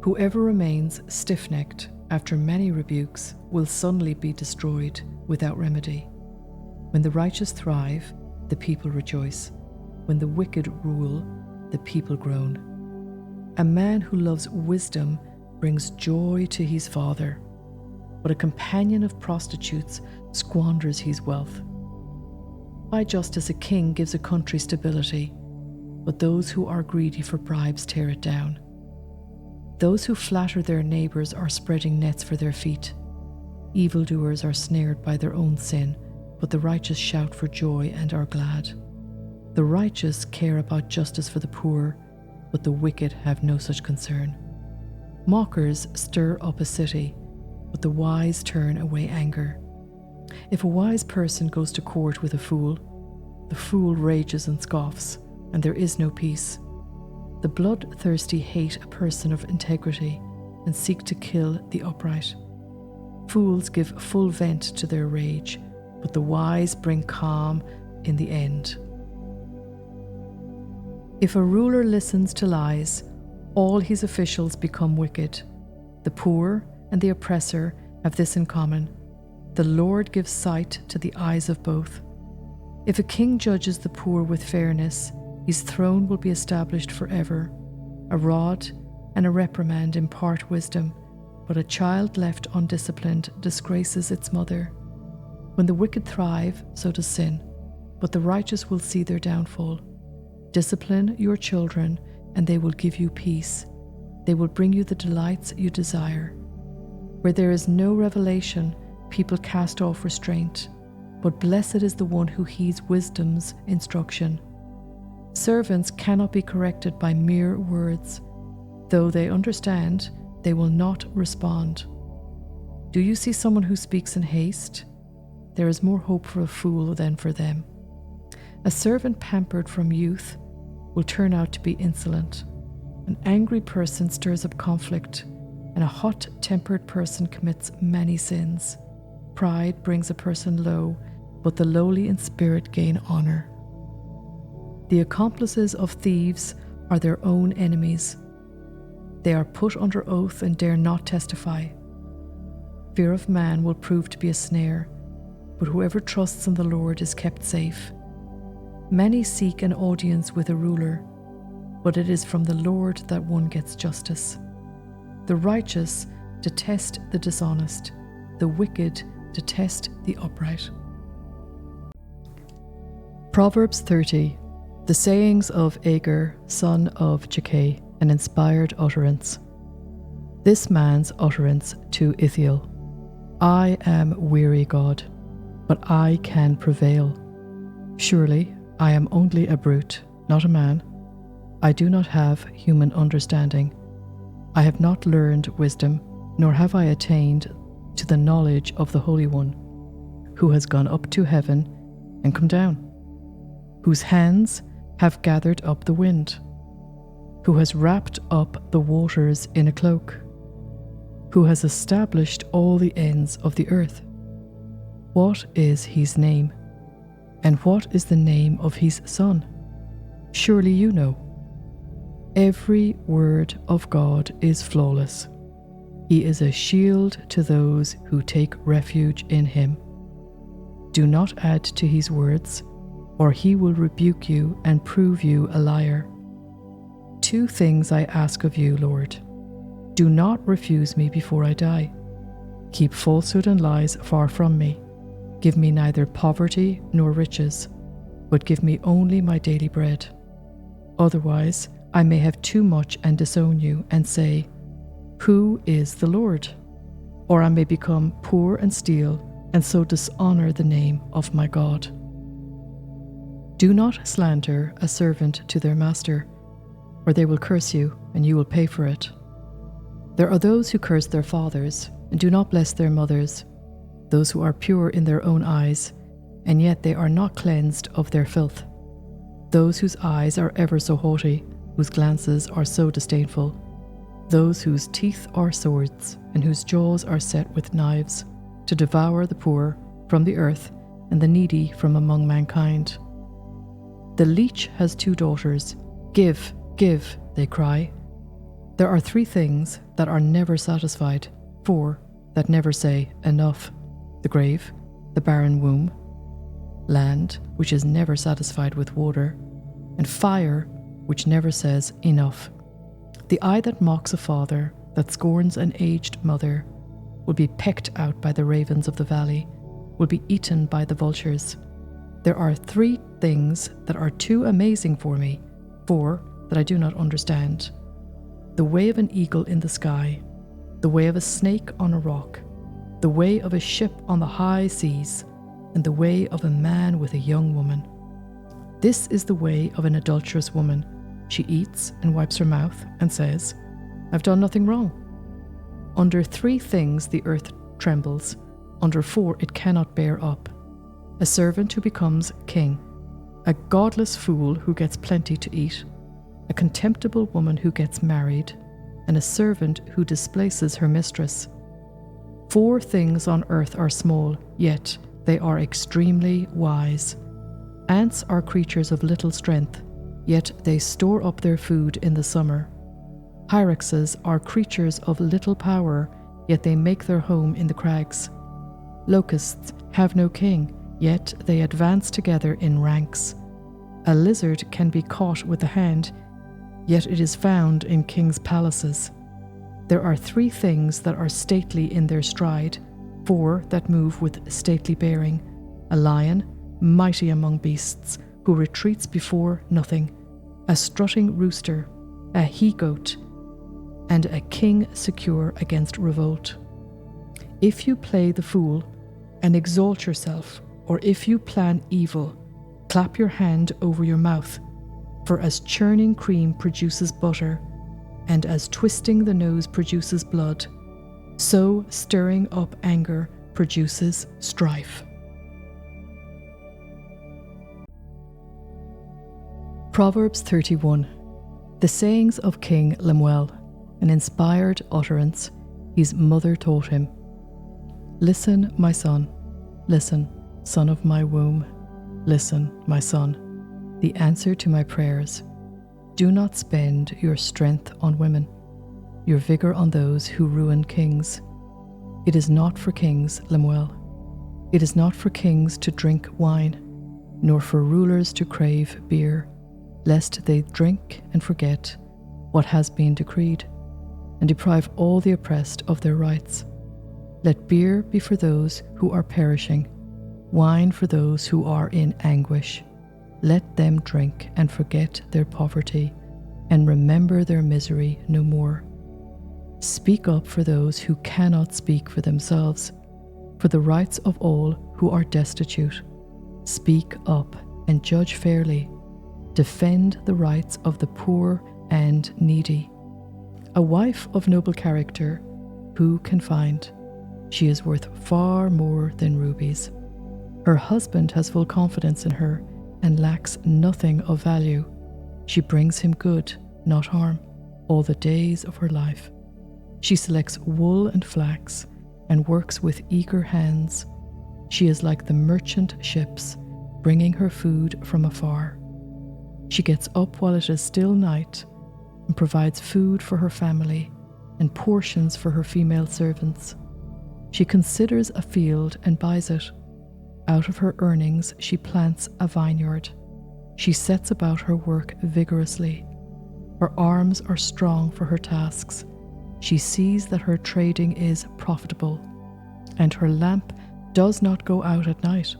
Whoever remains stiff-necked after many rebukes will suddenly be destroyed without remedy. When the righteous thrive, the people rejoice. When the wicked rule, the people groan. A man who loves wisdom brings joy to his father, but a companion of prostitutes squanders his wealth. By justice a king gives a country stability, but those who are greedy for bribes tear it down. Those who flatter their neighbours are spreading nets for their feet. Evildoers are snared by their own sin, but the righteous shout for joy and are glad. The righteous care about justice for the poor, but the wicked have no such concern. Mockers stir up a city, but the wise turn away anger. If a wise person goes to court with a fool, the fool rages and scoffs, and there is no peace. The bloodthirsty hate a person of integrity and seek to kill the upright. Fools give full vent to their rage, but the wise bring calm in the end. If a ruler listens to lies, all his officials become wicked. The poor and the oppressor have this in common: the Lord gives sight to the eyes of both. If a king judges the poor with fairness, his throne will be established forever. A rod and a reprimand impart wisdom, but a child left undisciplined disgraces its mother. When the wicked thrive, so does sin, but the righteous will see their downfall. Discipline your children, and they will give you peace. They will bring you the delights you desire. Where there is no revelation, people cast off restraint, but blessed is the one who heeds wisdom's instruction. Servants cannot be corrected by mere words. Though they understand, they will not respond. Do you see someone who speaks in haste? There is more hope for a fool than for them. A servant pampered from youth will turn out to be insolent. An angry person stirs up conflict, and a hot-tempered person commits many sins. Pride brings a person low, but the lowly in spirit gain honor. The accomplices of thieves are their own enemies. They are put under oath and dare not testify. Fear of man will prove to be a snare, but whoever trusts in the Lord is kept safe. Many seek an audience with a ruler, but it is from the Lord that one gets justice. The righteous detest the dishonest, the wicked detest the upright. Proverbs 30. The sayings of Agur, son of Jakeh, an inspired utterance. This man's utterance to Ithiel. I am weary, God, but I can prevail. Surely I am only a brute, not a man. I do not have human understanding. I have not learned wisdom, nor have I attained to the knowledge of the Holy One, who has gone up to heaven and come down, whose hands have gathered up the wind, who has wrapped up the waters in a cloak, who has established all the ends of the earth. What is his name? And what is the name of his son? Surely you know. Every word of God is flawless. He is a shield to those who take refuge in him. Do not add to his words, or he will rebuke you and prove you a liar. 2 things I ask of you, Lord. Do not refuse me before I die. Keep falsehood and lies far from me. Give me neither poverty nor riches, but give me only my daily bread. Otherwise, I may have too much and disown you and say, Who is the Lord? Or I may become poor and steal, and so dishonor the name of my God. Do not slander a servant to their master, or they will curse you, and you will pay for it. There are those who curse their fathers, and do not bless their mothers, those who are pure in their own eyes, and yet they are not cleansed of their filth. Those whose eyes are ever so haughty, whose glances are so disdainful, those whose teeth are swords, and whose jaws are set with knives, to devour the poor from the earth, and the needy from among mankind. The leech has 2 daughters. Give, give, they cry. There are 3 things that are never satisfied, 4 that never say enough: the grave, the barren womb, land which is never satisfied with water, and fire which never says enough. The eye that mocks a father, that scorns an aged mother, will be pecked out by the ravens of the valley, will be eaten by the vultures. There are 3 things that are too amazing for me, 4 that I do not understand: the way of an eagle in the sky, the way of a snake on a rock, the way of a ship on the high seas, and the way of a man with a young woman. This is the way of an adulterous woman. She eats and wipes her mouth and says, I've done nothing wrong. Under 3 things the earth trembles, under 4 it cannot bear up: a servant who becomes king, a godless fool who gets plenty to eat, a contemptible woman who gets married, and a servant who displaces her mistress. 4 things on earth are small, yet they are extremely wise. Ants are creatures of little strength, yet they store up their food in the summer. Hyraxes are creatures of little power, yet they make their home in the crags. Locusts have no king, yet they advance together in ranks. A lizard can be caught with the hand, yet it is found in kings' palaces. There are 3 things that are stately in their stride, 4 that move with stately bearing: a lion, mighty among beasts, who retreats before nothing, a strutting rooster, a he-goat, and a king secure against revolt. If you play the fool and exalt yourself, or if you plan evil, clap your hand over your mouth, for as churning cream produces butter, and as twisting the nose produces blood, so stirring up anger produces strife. Proverbs 31. The sayings of King Lemuel, an inspired utterance his mother taught him. Listen, my son, listen, son of my womb, listen, my son. the answer to my prayers. Do not spend your strength on women, your vigor on those who ruin kings. It is not for kings, Lemuel. It is not for kings to drink wine, nor for rulers to crave beer, lest they drink and forget what has been decreed, and deprive all the oppressed of their rights. Let beer be for those who are perishing, wine for those who are in anguish. Let them drink and forget their poverty, and remember their misery no more. Speak up for those who cannot speak for themselves, for the rights of all who are destitute. Speak up and judge fairly. Defend the rights of the poor and needy. A wife of noble character, who can find? She is worth far more than rubies. Her husband has full confidence in her and lacks nothing of value. She brings him good, not harm, all the days of her life. She selects wool and flax and works with eager hands. She is like the merchant ships, bringing her food from afar. She gets up while it is still night and provides food for her family and portions for her female servants. She considers a field and buys it. Out of her earnings she plants a vineyard. She sets about her work vigorously. Her arms are strong for her tasks. She sees that her trading is profitable, and her lamp does not go out at night.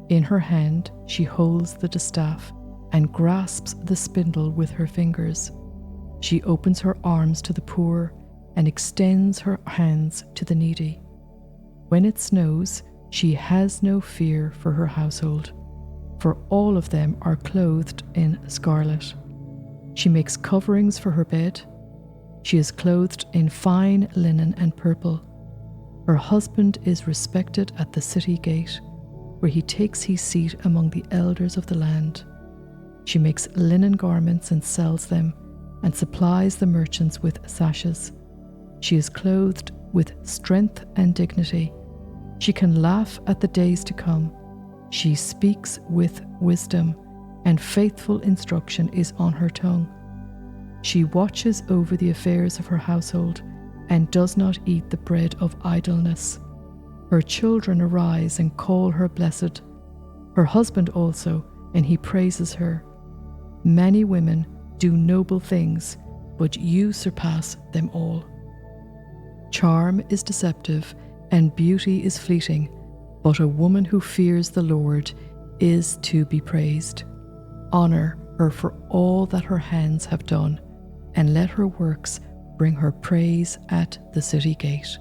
In her hand she holds the distaff and grasps the spindle with her fingers. She opens her arms to the poor and extends her hands to the needy. When it snows, she has no fear for her household, for all of them are clothed in scarlet. She makes coverings for her bed. She is clothed in fine linen and purple. Her husband is respected at the city gate, where he takes his seat among the elders of the land. She makes linen garments and sells them, and supplies the merchants with sashes. She is clothed with strength and dignity. She can laugh at the days to come. She speaks with wisdom, and faithful instruction is on her tongue. She watches over the affairs of her household, and does not eat the bread of idleness. Her children arise and call her blessed, her husband also, and he praises her. Many women do noble things, but you surpass them all. Charm is deceptive, and beauty is fleeting, but a woman who fears the Lord is to be praised. Honor her for all that her hands have done, and let her works bring her praise at the city gate.